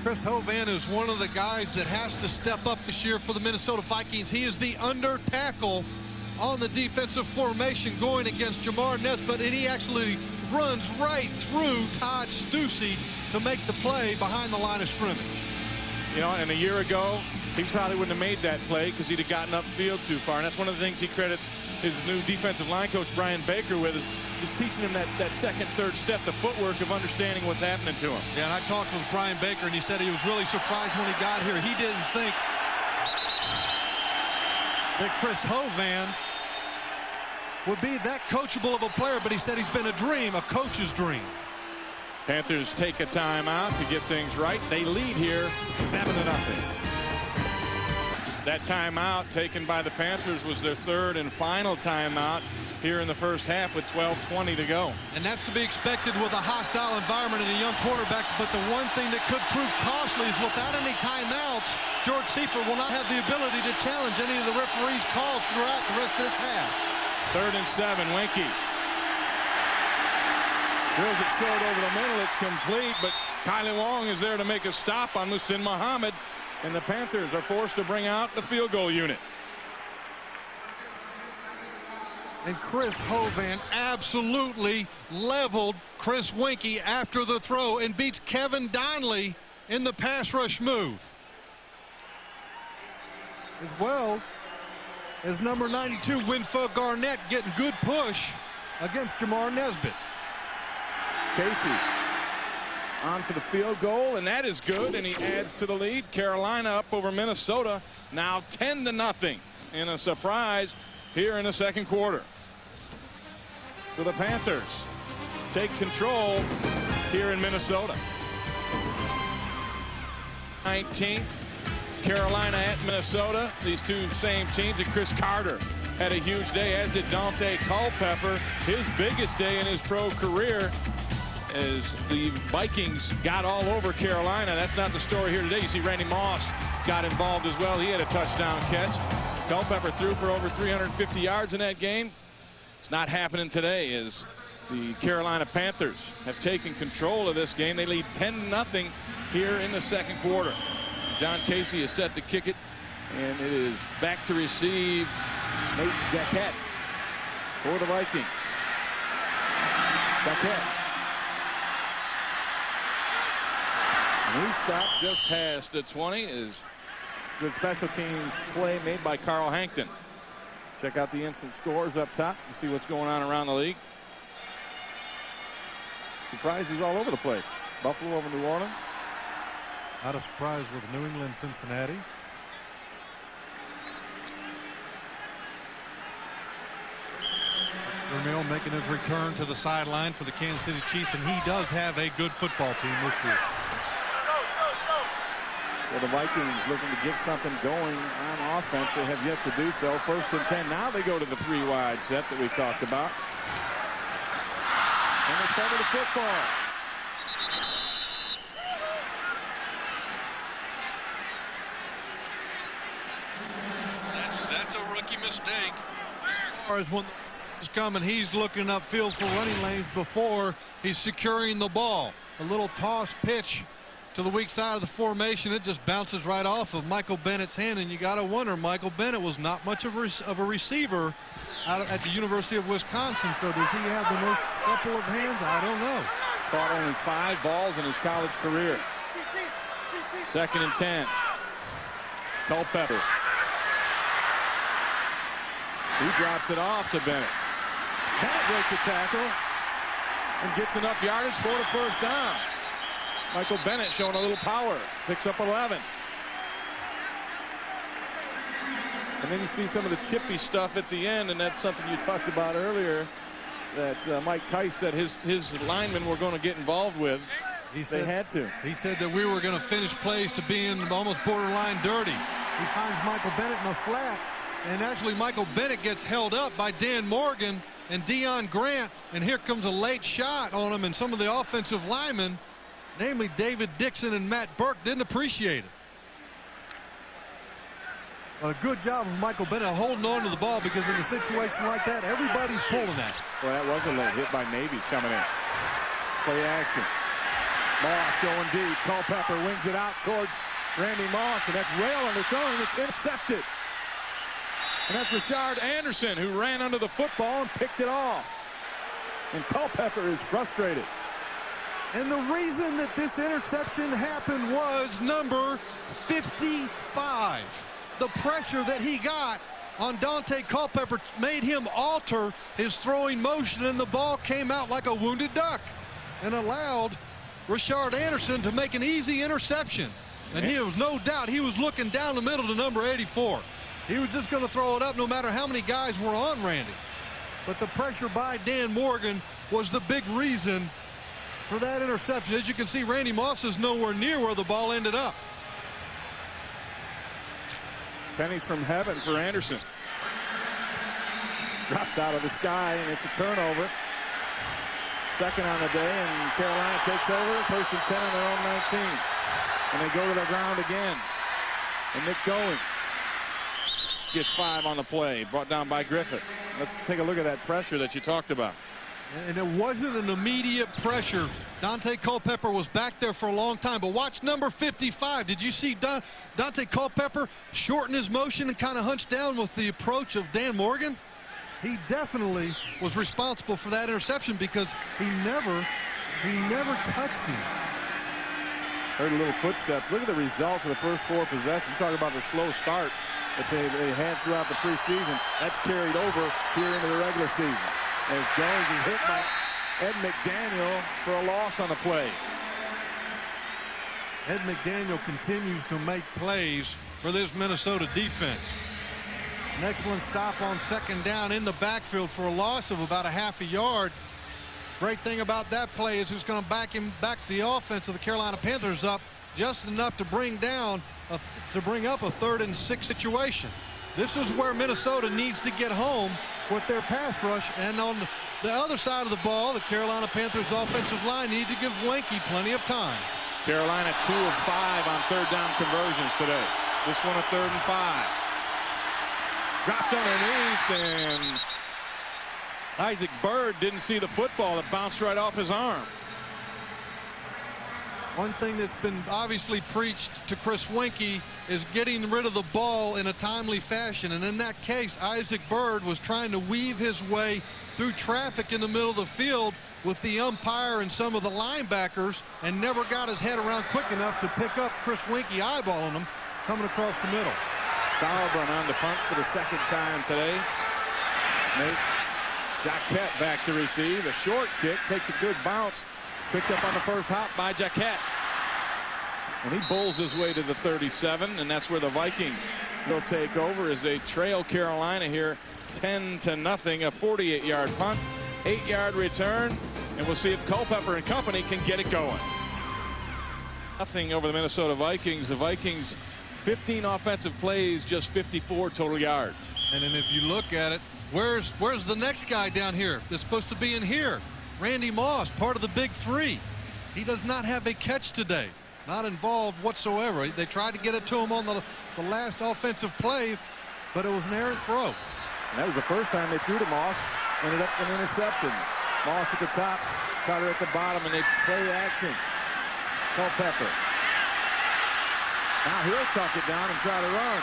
Chris Hovan is one of the guys that has to step up this year for the Minnesota Vikings. He is the under tackle on the defensive formation going against Jamar Nesbitt, and he actually runs right through Todd Stussy to make the play behind the line of scrimmage. You know, and a year ago, he probably wouldn't have made that play because he'd have gotten upfield too far. And that's one of the things he credits his new defensive line coach, Brian Baker, with, is teaching him that second, third step, the footwork of understanding what's happening to him. Yeah, and I talked with Brian Baker, and he said he was really surprised when he got here. He didn't think that Chris Hovan would be that coachable of a player, but he said he's been a dream, a coach's dream. Panthers take a timeout to get things right. They lead here 7-0. That timeout taken by the Panthers was their 3rd and final timeout here in the first half with 12:20 to go. And that's to be expected with a hostile environment and a young quarterback. But the one thing that could prove costly is without any timeouts, George Seifert will not have the ability to challenge any of the referees' calls throughout the rest of this half. 3rd and 7. Winky drills it short over the middle. It's complete, but Kylie Long is there to make a stop on Muhsin Muhammad, and the Panthers are forced to bring out the field goal unit. And Chris Hovan absolutely leveled Chris Winky after the throw and beats Kevin Donnelly in the pass rush move. As well as number 92, Winfo Garnett, getting good push against Jamar Nesbitt. Casey on for the field goal, and that is good, and he adds to the lead. Carolina up over Minnesota, now 10-0 in a surprise here in the second quarter. So the Panthers take control here in Minnesota. 19th, Carolina at Minnesota. These two same teams, and Chris Carter had a huge day, as did Dante Culpepper. His biggest day in his pro career, as the Vikings got all over Carolina. That's not the story here today. You see Randy Moss got involved as well. He had a touchdown catch. Culpepper threw for over 350 yards in that game. It's not happening today, as the Carolina Panthers have taken control of this game. They lead 10-0 here in the second quarter. John Casey is set to kick it, and it is back to receive Nate Jaquette for the Vikings. Jaquette. He stopped just past the 20. Is good special teams play made by Carl Hankton. Check out the instant scores up top to see what's going on around the league. Surprises all over the place. Buffalo over New Orleans. Not a surprise with New England, Cincinnati. Vermeil making his return to the sideline for the Kansas City Chiefs, and he does have a good football team this year. So the Vikings looking to get something going on offense. They have yet to do so. 1st and 10. Now they go to the 3-wide set that we talked about. And they cover the football. That's a rookie mistake. As far as when he's coming, he's looking upfield for running lanes before he's securing the ball. A little toss pitch to the weak side of the formation. It just bounces right off of Michael Bennett's hand, and you got to wonder, Michael Bennett was not much of a receiver at the University of Wisconsin, so does he have the most supple of hands? I don't know. Caught only 5 balls in his college career. 2nd and 10. Culpepper. He drops it off to Bennett. Bennett breaks the tackle and gets enough yardage for the first down. Michael Bennett showing a little power. Picks up 11. And then you see some of the chippy stuff at the end, and that's something you talked about earlier that Mike Tice said his linemen were going to get involved with. They had to. He said that we were going to finish plays to being almost borderline dirty. He finds Michael Bennett in the flat. And actually, Michael Bennett gets held up by Dan Morgan and Deion Grant. And here comes a late shot on him, and some of the offensive linemen, namely David Dixon and Matt Burke, didn't appreciate it. A good job of Michael Bennett holding on to the ball, because in a situation like that, everybody's pulling that. Well, that was a late hit by Navy's coming in. Play action. Moss going deep. Culpepper wings it out towards Randy Moss, and that's well underthrown. It's intercepted. And that's Rashard Anderson, who ran under the football and picked it off. And Culpepper is frustrated. And the reason that this interception happened was number 55. The pressure that he got on Dante Culpepper made him alter his throwing motion, and the ball came out like a wounded duck and allowed Rashard Anderson to make an easy interception. And he was no doubt he was looking down the middle to number 84. He was just going to throw it up no matter how many guys were on Randy. But the pressure by Dan Morgan was the big reason for that interception. As you can see, Randy Moss is nowhere near where the ball ended up. Pennies from heaven for Anderson. It's dropped out of the sky, and it's a turnover. Second on the day, and Carolina takes over. 1st and 10 on their own 19. And they go to the ground again. And Nick Goins gets 5 on the play, brought down by Griffith. Let's take a look at that pressure that you talked about. And it wasn't an immediate pressure. Dante Culpepper was back there for a long time. But watch number 55. Did you see Dante Culpepper shorten his motion and kind of hunch down with the approach of Dan Morgan? He definitely was responsible for that interception, because he never touched him. Heard a little footsteps. Look at the results of the first 4 possessions. Talk about the slow start that they had throughout the preseason. That's carried over here into the regular season, as Goins is hit by Ed McDaniel for a loss on the play. Ed McDaniel continues to make plays for this Minnesota defense. An excellent stop on 2nd down in the backfield for a loss of about a half a yard. Great thing about that play is it's going to back the offense of the Carolina Panthers up just enough to bring up a 3rd and 6 situation. This is where Minnesota needs to get home with their pass rush. And on the other side of the ball, the Carolina Panthers offensive line need to give Wenke plenty of time. Carolina 2 of 5 on 3rd down conversions today. This one a 3rd and 5. Dropped underneath, and Isaac Bird didn't see the football. It bounced right off his arm. One thing that's been obviously preached to Chris Wenke is getting rid of the ball in a timely fashion. And in that case, Isaac Bird was trying to weave his way through traffic in the middle of the field with the umpire and some of the linebackers, and never got his head around quick enough to pick up Chris Wenke eyeballing him coming across the middle. Sauerbrunn on the punt for the 2nd time today. Nate Jacquette back to receive. A short kick, takes a good bounce. Picked up on the first hop by Jacquette. And he bowls his way to the 37, and that's where the Vikings will take over as they trail Carolina here 10-0. A 48-yard punt, 8-yard return, and we'll see if Culpepper and company can get it going. Nothing over the Minnesota Vikings. The Vikings 15 offensive plays, just 54 total yards. And then if you look at it, where's the next guy down here that's supposed to be in here? Randy Moss, part of the big 3. He does not have a catch today. Not involved whatsoever. They tried to get it to him on the last offensive play, but it was an errant throw. And that was the first time they threw to Moss. Ended up with an interception. Moss at the top, Carter at the bottom, and they play action. Culpepper. Now he'll tuck it down and try to run.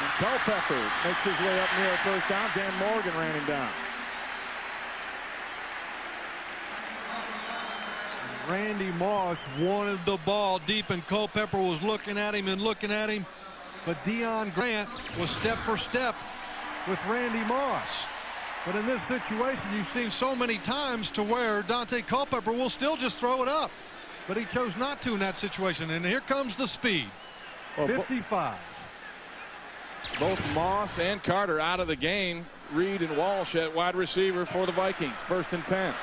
And Culpepper makes his way up near a 1st down. Dan Morgan ran him down. Randy Moss wanted the ball deep, and Culpepper was looking at him and looking at him. But Deion Grant was step for step with Randy Moss. But in this situation, you've seen so many times to where Dante Culpepper will still just throw it up. But he chose not to in that situation. And here comes the speed. Well, 55. Both Moss and Carter out of the game. Reed and Walsh at wide receiver for the Vikings. 1st and 10.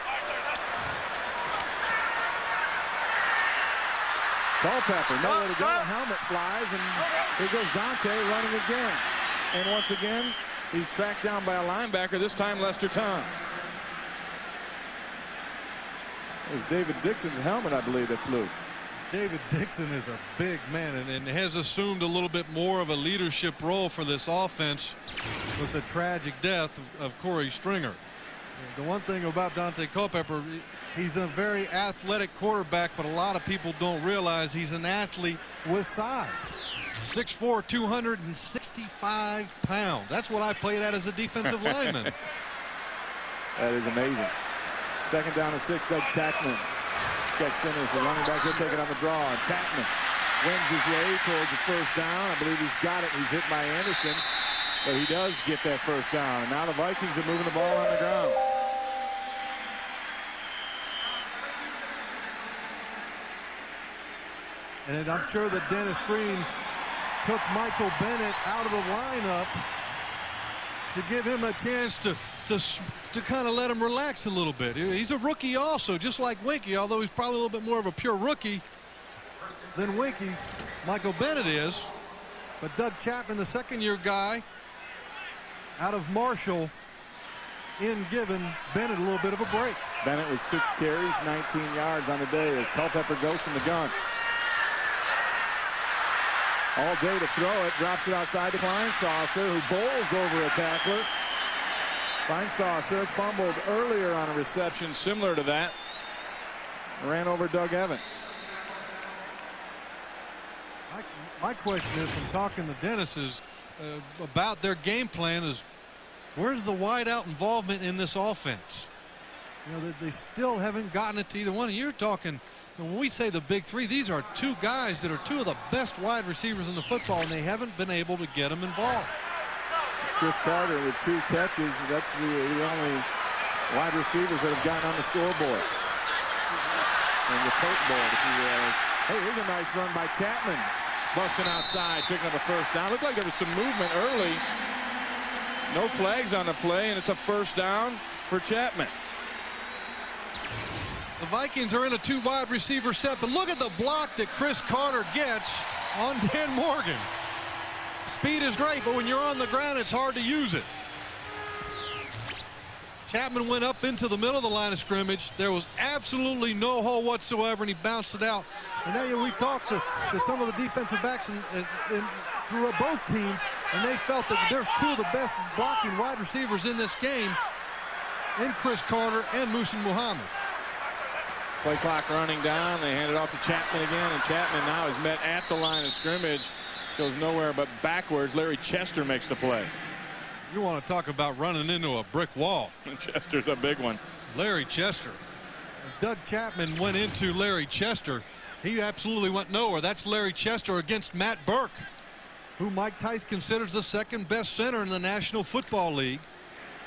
Culpepper, nowhere to go. Helmet flies, and here goes Dante running again. And once again, he's tracked down by a linebacker, this time Lester Thomas. It was David Dixon's helmet, I believe, that flew. David Dixon is a big man and has assumed a little bit more of a leadership role for this offense with the tragic death of Corey Stringer. The one thing about Dante Culpepper, he's a very athletic quarterback, but a lot of people don't realize he's an athlete with size. 6'4", 265 pounds. That's what I played at as a defensive lineman. That is amazing. Second down and 6, Doug Chapman checks in as the running back. He'll take it on the draw. And Chapman wins his way towards the first down. I believe he's got it. He's hit by Anderson, but he does get that first down. And now the Vikings are moving the ball on the ground. And I'm sure that Dennis Green took Michael Bennett out of the lineup to give him a chance to kind of let him relax a little bit. He's a rookie also, just like Winky, although he's probably a little bit more of a pure rookie than Winky. Michael Bennett is. But Doug Chapman, the second-year guy out of Marshall, in giving Bennett a little bit of a break. Bennett with 6 carries, 19 yards on the day as Culpepper goes from the gun. All day to throw it, drops it outside to Kleinsasser, who bowls over a tackler. Kleinsasser fumbled earlier on a reception similar to that. Ran over Doug Evans. My question is, from talking to Dennis, is about their game plan is, where's the wideout involvement in this offense? You know, they still haven't gotten it to either one. And you're talking, when we say the big three, these are 2 guys that are 2 of the best wide receivers in the football, and they haven't been able to get them involved. Chris Carter with 2 catches. That's the only wide receivers that have gotten on the scoreboard. And the tape board, if you will. Hey, here's a nice run by Chapman. Busting outside, picking up a first down. Looked like there was some movement early. No flags on the play, and it's a first down for Chapman. The Vikings are in a 2 wide receiver set, but look at the block that Chris Carter gets on Dan Morgan. Speed is great, but when you're on the ground, it's hard to use it. Chapman went up into the middle of the line of scrimmage. There was absolutely no hole whatsoever, and he bounced it out. And then we talked to some of the defensive backs through both teams, and they felt that there's 2 of the best blocking wide receivers in this game in Chris Carter and Muhsin Muhammad. Play clock running down. They hand it off to Chapman again, and Chapman now is met at the line of scrimmage. Goes nowhere but backwards. Larry Chester makes the play. You want to talk about running into a brick wall. Chester's a big one. Larry Chester. Doug Chapman went into Larry Chester. He absolutely went nowhere. That's Larry Chester against Matt Burke, who Mike Tice considers the 2nd best center in the National Football League,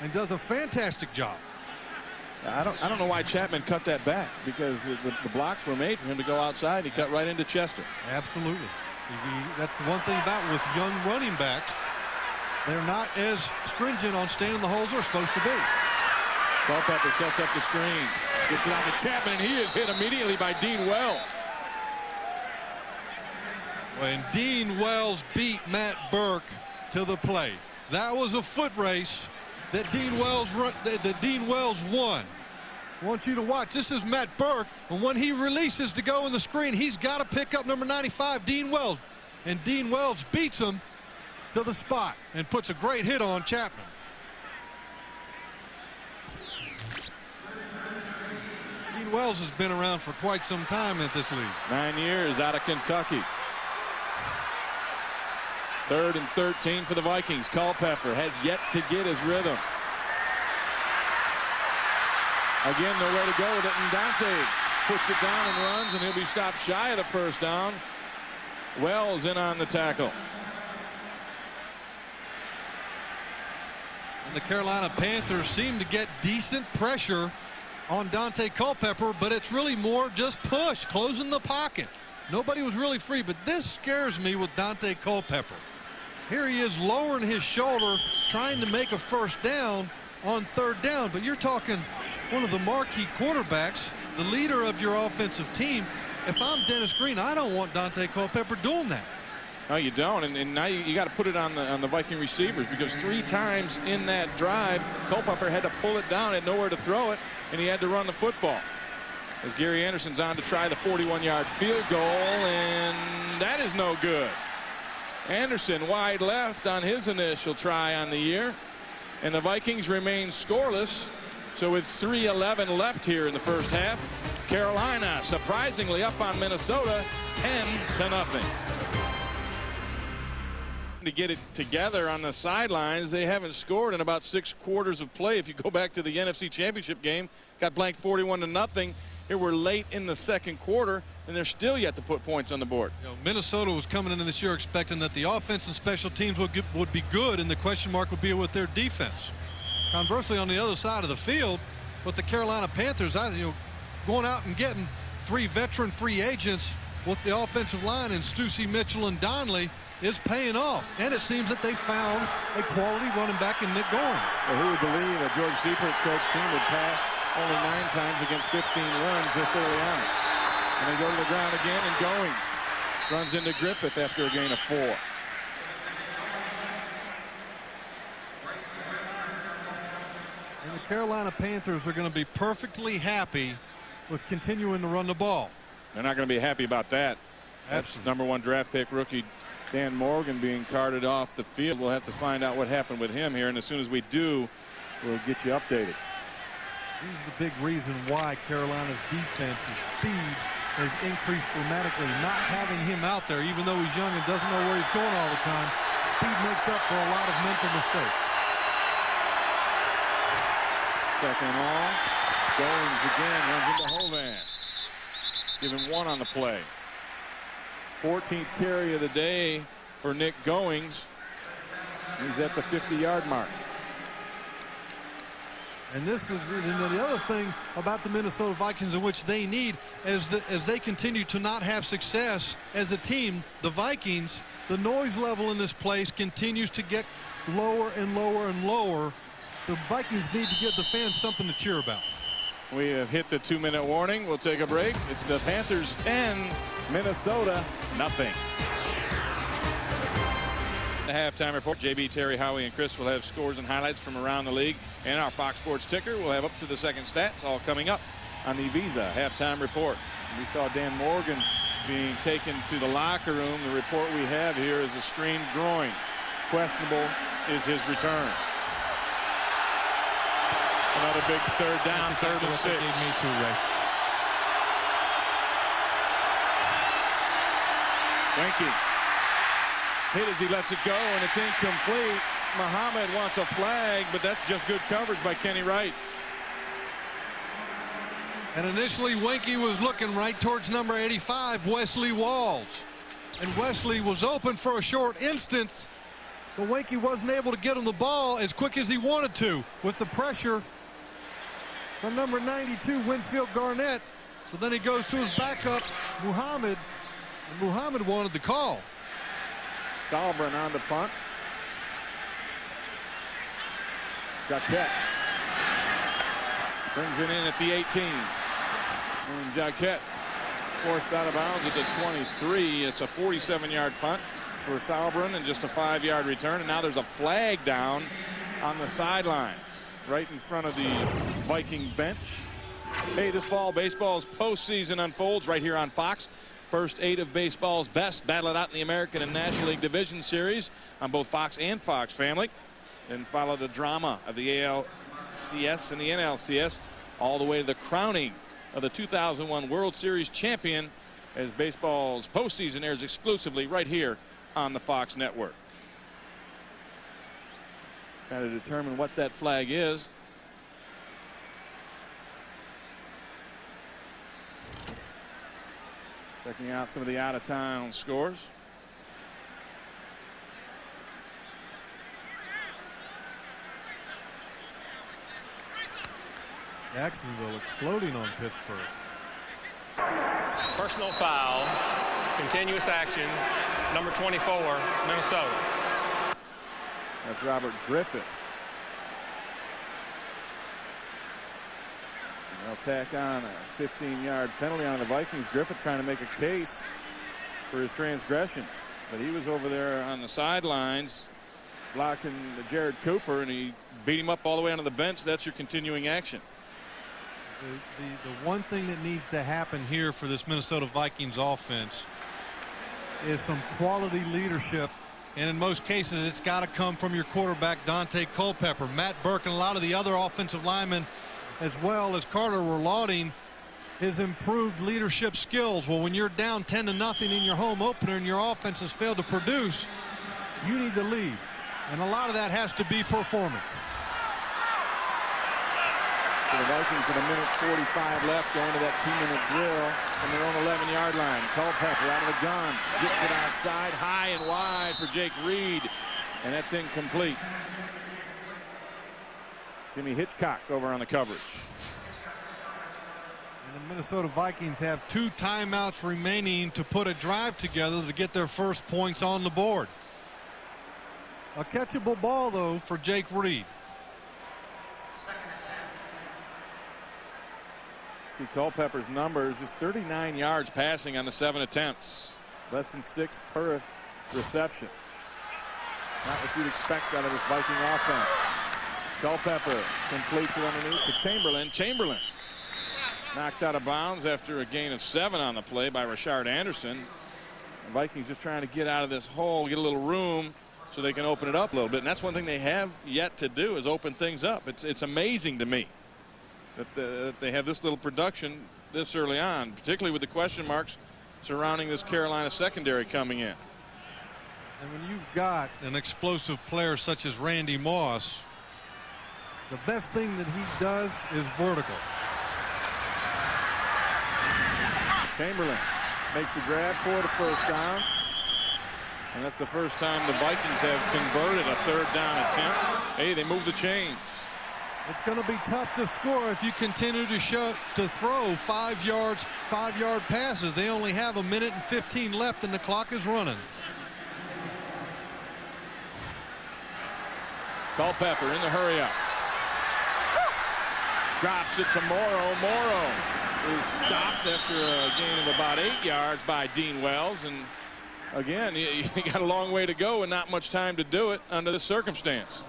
and does a fantastic job. I don't know why Chapman cut that back, because the blocks were made for him to go outside. He cut right into Chester. Absolutely. That's the one thing about with young running backs. They're not as stringent on staying in the holes they're supposed to be. Culpepper sets up the screen. Gets it out to Chapman. He is hit immediately by Dean Wells. When Dean Wells beat Matt Burke to the plate. That was a foot race that Dean Wells won. I want you to watch. This is Matt Burke, and when he releases to go in the screen, he's got to pick up number 95, Dean Wells. And Dean Wells beats him to the spot and puts a great hit on Chapman. Dean Wells has been around for quite some time at this league. 9 years out of Kentucky. 3rd and 13 for the Vikings. Culpepper has yet to get his rhythm. Again, nowhere to go with it, and Dante puts it down and runs, and he'll be stopped shy of the first down. Wells in on the tackle. And the Carolina Panthers seem to get decent pressure on Dante Culpepper, but it's really more just push, closing the pocket. Nobody was really free, but this scares me with Dante Culpepper. Here he is lowering his shoulder, trying to make a first down on 3rd down, but you're talking one of the marquee quarterbacks, the leader of your offensive team, if I'm Dennis Green, I don't want Dante Culpepper doing that. No, you don't, and now you got to put it on the Viking receivers, because 3 times in that drive, Culpepper had to pull it down, had nowhere to throw it, and he had to run the football. As Gary Anderson's on to try the 41-yard field goal, and that is no good. Anderson wide left on his initial try on the year, and the Vikings remain scoreless. So with 3:11 left here in the first half, Carolina surprisingly up on Minnesota 10-0. To get it together on the sidelines, they haven't scored in about 6 quarters of play. If you go back to the NFC Championship game, got blanked 41-0. Here we're late in the second quarter, and they're still yet to put points on the board. You know, Minnesota was coming into this year expecting that the offense and special teams would be good, and the question mark would be with their defense. Conversely, on the other side of the field, with the Carolina Panthers, going out and getting 3 veteran free agents with the offensive line and Stussy, Mitchell, and Donnelly is paying off. And it seems that they found a quality running back in Nick Goins. Well, who would believe a George Seifert coach team would pass only 9 times against 15 runs this early on? And they go to the ground again, and Goins Runs into Griffith after a gain of 4. And the Carolina Panthers are going to be perfectly happy with continuing to run the ball. They're not going to be happy about that. That's #1 draft pick rookie Dan Morgan being carted off the field. We'll have to find out what happened with him here, and as soon as we do, we'll get you updated. He's the big reason why Carolina's defense's speed has increased dramatically. Not having him out there, even though he's young and doesn't know where he's going all the time, speed makes up for a lot of mental mistakes. Second and long. Goins again runs into Hovan. Give him 1 on the play. 14th carry of the day for Nick Goins. He's at the 50-yard mark. And this is the other thing about the Minnesota Vikings, in which they need, as they continue to not have success as a team, the Vikings, the noise level in this place continues to get lower and lower and lower. The Vikings need to give the fans something to cheer about. We have hit the 2-minute warning. We'll take a break. It's the Panthers 10, Minnesota nothing. The halftime report. JB, Terry, Howie, and Chris will have scores and highlights from around the league. And our Fox Sports ticker will have up to the second stats, all coming up on the Visa halftime report. We saw Dan Morgan being taken to the locker room. The report we have here is a strained groin. Questionable is his return. Another big third down, That's exactly 3rd and 6. What they gave me too, Ray. Winky hit as he lets it go, and it's incomplete. Muhammad wants a flag, but that's just good coverage by Kenny Wright. And initially, Winky was looking right towards number 85, Wesley Walls. And Wesley was open for a short instant, but Winky wasn't able to get him the ball as quick as he wanted to with the pressure from number 92, Winfield Garnett. So then he goes to his backup, Muhammad, and Muhammad wanted the call. Salbrin on the punt. Jaquette brings it in at the 18. And Jaquette forced out of bounds at the 23. It's a 47-yard punt for Salbrin and just a 5-yard return. And now there's a flag down on the sidelines right in front of the Viking bench. Hey, this fall, baseball's postseason unfolds right here on Fox. First 8 of baseball's best battle it out in the American and National League Division Series on both Fox and Fox Family. Then follow the drama of the ALCS and the NLCS all the way to the crowning of the 2001 World Series champion as baseball's postseason airs exclusively right here on the Fox network. Got to determine what that flag is. Checking out some of the out-of-town scores. Jacksonville exploding on Pittsburgh. Personal foul, continuous action, number 24, Minnesota. That's Robert Griffith. They'll tack on a 15-yard penalty on the Vikings. Griffith trying to make a case for his transgressions, but he was over there on the sidelines blocking Jared Cooper, and he beat him up all the way onto the bench. That's your continuing action. The one thing that needs to happen here for this Minnesota Vikings offense is some quality leadership, and in most cases it's got to come from your quarterback Dante Culpepper. Matt Burke and a lot of the other offensive linemen as well as Carter were lauding his improved leadership skills. Well, when you're down 10-0 in your home opener and your offense has failed to produce, you need to lead, and a lot of that has to be performance. So the Vikings with a minute 45 left going to that 2-minute drill from their own 11-yard line. Culpepper out of the gun, zips it outside, high and wide for Jake Reed, and that's incomplete. Jimmy Hitchcock over on the coverage. And the Minnesota Vikings have 2 timeouts remaining to put a drive together to get their first points on the board. A catchable ball, though, for Jake Reed. See Culpepper's numbers, just 39 yards passing on the 7 attempts. Less than 6 per reception. Not what you'd expect out of this Viking offense. Culpepper completes it underneath to Chamberlain. Chamberlain knocked out of bounds after a gain of 7 on the play by Rashard Anderson. The Vikings just trying to get out of this hole, get a little room so they can open it up a little bit. And that's one thing they have yet to do, is open things up. It's amazing to me that they have this little production this early on, particularly with the question marks surrounding this Carolina secondary coming in. And when you've got an explosive player such as Randy Moss, the best thing that he does is vertical. Chamberlain makes the grab for the first down. And that's the first time the Vikings have converted a 3rd down attempt. Hey, they move the chains. It's going to be tough to score if you continue to throw 5-yard passes. They only have 1:15 left and the clock is running. Culpepper in the hurry up. Drops it to Morrow. Morrow is stopped after a gain of about 8 yards by Dean Wells. And again, you got a long way to go and not much time to do it under this circumstance.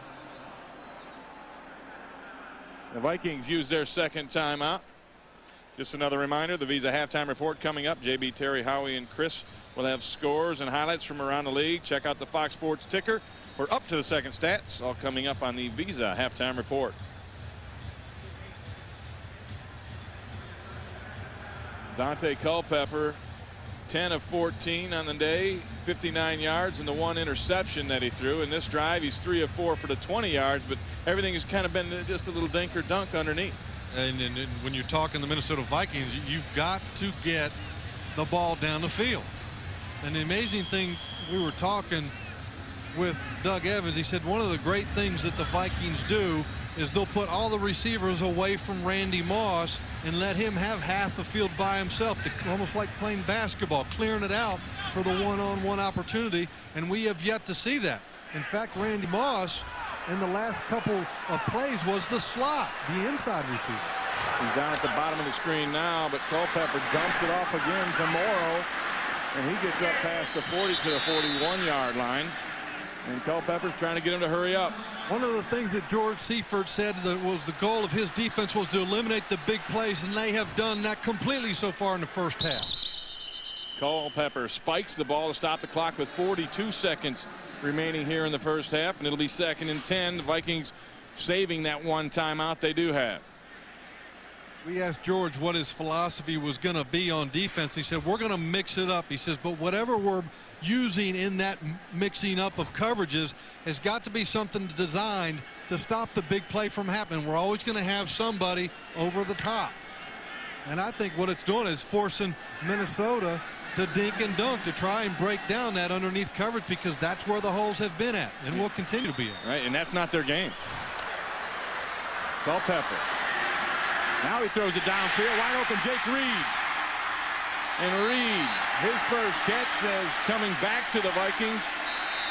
The Vikings use their 2nd timeout. Just another reminder, the Visa halftime report coming up. JB, Terry, Howie, and Chris will have scores and highlights from around the league. Check out the Fox Sports ticker for up to the second stats, all coming up on the Visa halftime report. Dante Culpepper, 10 of 14 on the day, 59 yards and the 1 interception that he threw. In this drive, he's 3 of 4 for the 20 yards, but everything has kind of been just a little dink or dunk underneath. And when you're talking the Minnesota Vikings, you've got to get the ball down the field. And the amazing thing, we were talking with Doug Evans, he said one of the great things that the Vikings do is they'll put all the receivers away from Randy Moss and let him have half the field by himself, almost like playing basketball, clearing it out for the one-on-one opportunity, and we have yet to see that. In fact, Randy Moss in the last couple of plays was the slot, the inside receiver. He's down at the bottom of the screen now, but Culpepper dumps it off again to Morrow, and he gets up past the 40 to the 41-yard line. And Culpepper's trying to get him to hurry up. One of the things that George Seifert said that was the goal of his defense was to eliminate the big plays, and they have done that completely so far in the first half. Culpepper spikes the ball to stop the clock with 42 seconds remaining here in the first half, and it'll be 2nd and 10. The Vikings saving that 1 timeout they do have. We asked George what his philosophy was going to be on defense. He said, we're going to mix it up. He says, but whatever we're using in that mixing up of coverages has got to be something designed to stop the big play from happening. We're always going to have somebody over the top. And I think what it's doing is forcing Minnesota to dink and dunk to try and break down that underneath coverage, because that's where the holes have been at and will continue to be at. Right, and that's not their game. Culpepper. Now he throws it downfield, wide open, Jake Reed. And Reed, his first catch, is coming back to the Vikings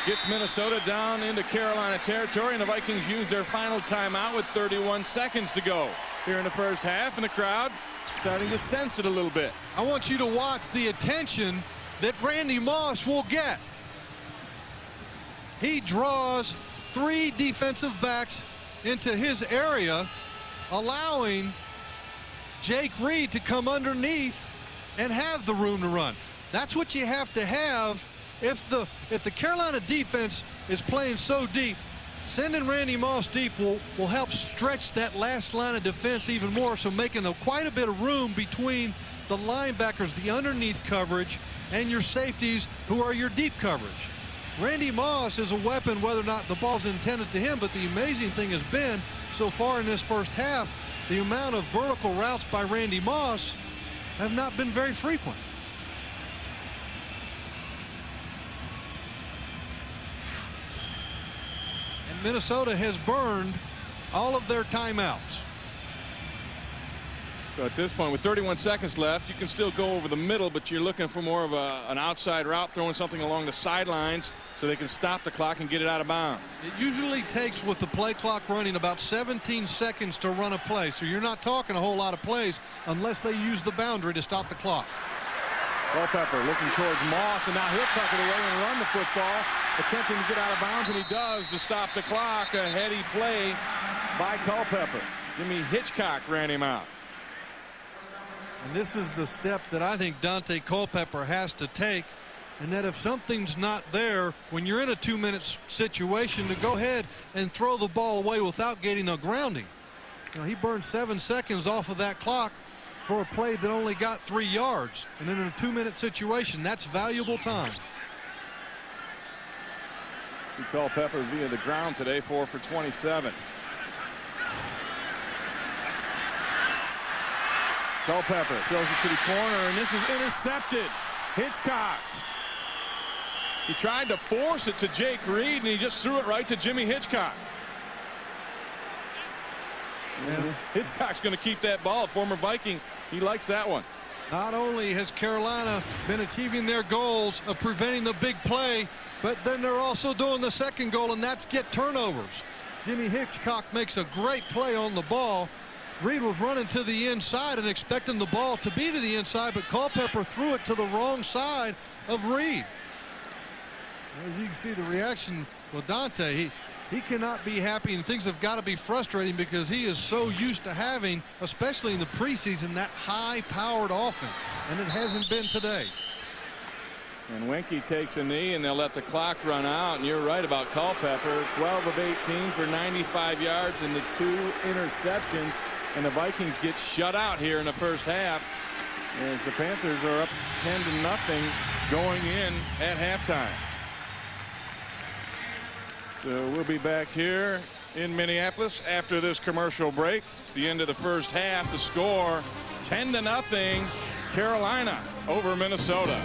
gets Minnesota down into Carolina territory, and the Vikings use their final timeout with 31 seconds to go here in the first half, and the crowd starting to sense it a little bit. I want you to watch the attention that Randy Moss will get. He draws 3 defensive backs into his area, allowing Jake Reed to come underneath and have the room to run. That's what you have to have if the Carolina defense is playing so deep. Sending Randy Moss deep will help stretch that last line of defense even more, so making quite a bit of room between the linebackers, the underneath coverage, and your safeties, who are your deep coverage. Randy Moss is a weapon whether or not the ball's intended to him, but the amazing thing has been so far in this first half, the amount of vertical routes by Randy Moss have not been very frequent. And Minnesota has burned all of their timeouts. So at this point, with 31 seconds left, you can still go over the middle, but you're looking for more of an outside route, throwing something along the sidelines so they can stop the clock and get it out of bounds. It usually takes, with the play clock running, about 17 seconds to run a play. So you're not talking a whole lot of plays unless they use the boundary to stop the clock. Culpepper looking towards Moss, and now he'll tuck it away and run the football, attempting to get out of bounds, and he does to stop the clock. A heady play by Culpepper. Jimmy Hitchcock ran him out. And this is the step that I think Dante Culpepper has to take, and that if something's not there, when you're in a 2-minute situation, to go ahead and throw the ball away without getting a grounding. You know, he burned 7 seconds off of that clock for a play that only got 3 yards. And in a 2-minute situation, that's valuable time. See Culpepper via the ground today, 4 for 27. Culpepper throws it to the corner, and this is intercepted. Hitchcock. He tried to force it to Jake Reed, and he just threw it right to Jimmy Hitchcock. Yeah. Hitchcock's going to keep that ball. Former Viking, he likes that one. Not only has Carolina been achieving their goals of preventing the big play, but then they're also doing the second goal, and that's get turnovers. Jimmy Hitchcock makes a great play on the ball. Reed was running to the inside and expecting the ball to be to the inside, but Culpepper threw it to the wrong side of Reed. As you can see, the reaction with Dante, he cannot be happy, and things have got to be frustrating because he is so used to having, especially in the preseason, that high-powered offense, and it hasn't been today. And Winkie takes a knee, and they'll let the clock run out. And you're right about Culpepper. 12 of 18 for 95 yards and the 2 interceptions. And the Vikings get shut out here in the first half as the Panthers are up 10-0 going in at halftime. So we'll be back here in Minneapolis after this commercial break. It's the end of the first half. The score 10-0 Carolina over Minnesota.